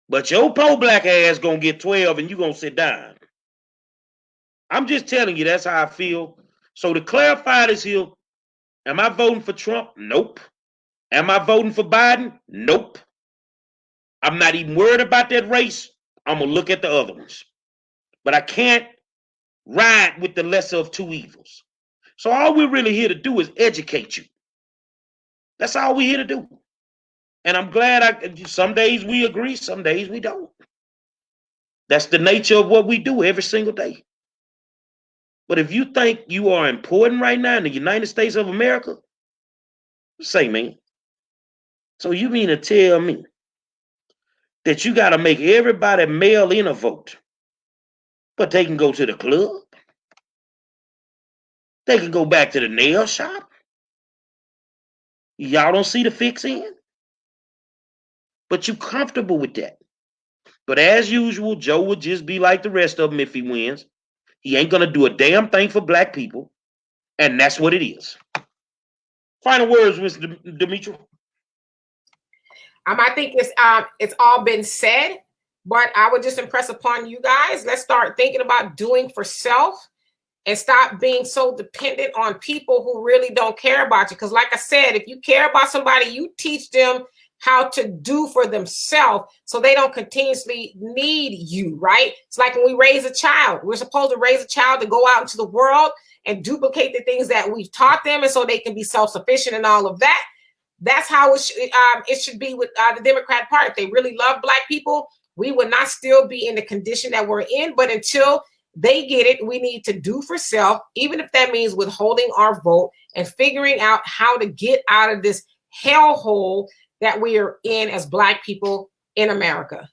But your poor black ass gonna get 12 and you gonna sit down. I'm just telling you, that's how I feel. So to clarify this here, am I voting for Trump? Nope. Am I voting for Biden? Nope. I'm not even worried about that race. I'm gonna look at the other ones. But I can't ride with the lesser of two evils. So all we're really here to do is educate you. That's all we're here to do. And I'm glad some days we agree, some days we don't. That's the nature of what we do every single day. But if you think you are important right now in the United States of America, say, man. So you mean to tell me that you got to make everybody mail in a vote, but they can go to the club? They can go back to the nail shop? Y'all don't see the fix in? But you comfortable with that. But as usual, Joe would just be like the rest of them if he wins. He ain't going to do a damn thing for black people. And that's what it is. Final words, Mr. Dimitri. I think it's all been said, but I would just impress upon you guys, let's start thinking about doing for self and stop being so dependent on people who really don't care about you. Because like I said, if you care about somebody, you teach them how to do for themselves so they don't continuously need you, right? It's like when we raise a child, we're supposed to raise a child to go out into the world and duplicate the things that we've taught them, and so they can be self-sufficient and all of that. That's how it should be with the Democrat Party. If they really love black people, we would not still be in the condition that we're in. But until they get it, we need to do for self, even if that means withholding our vote and figuring out how to get out of this hellhole that we are in as black people in America.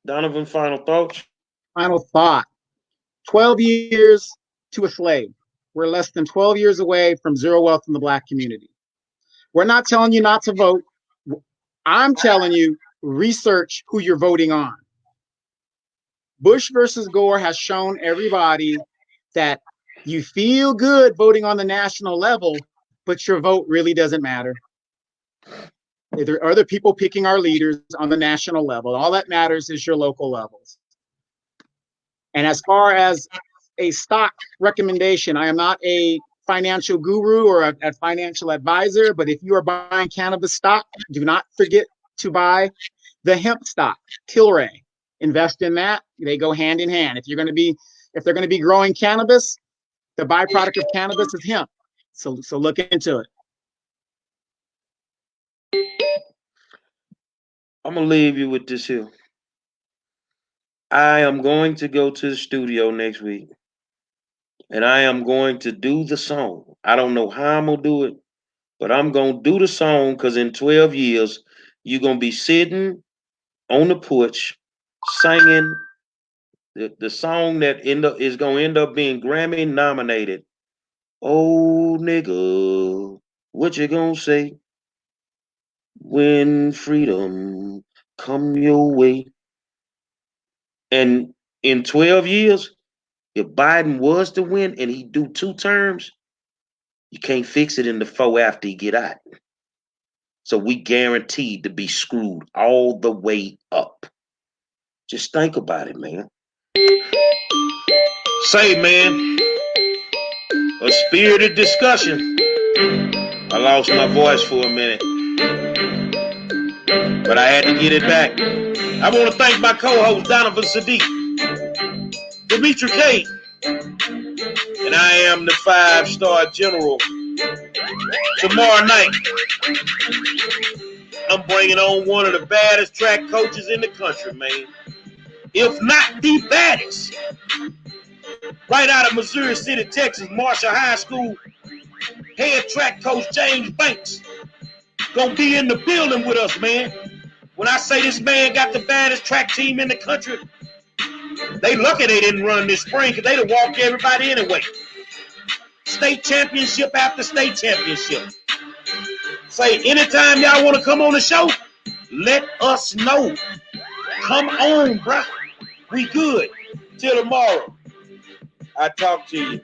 Donovan, final thoughts? Final thought. 12 years to a slave. We're less than 12 years away from zero wealth in the black community. We're not telling you not to vote. I'm telling you, research who you're voting on. Bush versus Gore has shown everybody that you feel good voting on the national level, but your vote really doesn't matter. There are other people picking our leaders on the national level. All that matters is your local levels. And as far as a stock recommendation, I am not a financial guru or a financial advisor, but if you are buying cannabis stock, do not forget to buy the hemp stock, Tilray. Invest in that. They go hand in hand. If they're going to be growing cannabis, the byproduct of cannabis is hemp. So look into it. I'm gonna leave you with this here. I am going to go to the studio next week, and I am going to do the song. I don't know how I'm gonna do it, but I'm gonna do the song because in 12 years, you're gonna be sitting on the porch singing the song that is gonna end up being Grammy nominated. Oh nigga, what you gonna say when freedom come your way? And in 12 years, if Biden was to win and he do 2 terms, you can't fix it in the 4 after he get out. So we guaranteed to be screwed all the way up. Just think about it, man. Say, man, a spirited discussion. I lost my voice for a minute, but I had to get it back. I want to thank my co-host, Donovan Sadiq, Dimitri K, and I am the 5-star general. Tomorrow night, I'm bringing on one of the baddest track coaches in the country, man. If not the baddest. Right out of Missouri City, Texas, Marshall High School, head track coach James Banks. Gonna be in the building with us, man. When I say this man got the baddest track team in the country, they lucky they didn't run this spring because they'd have walked everybody anyway. State championship after state championship. Say, anytime y'all want to come on the show, let us know. Come on, bruh. We good. Till tomorrow. I talk to you.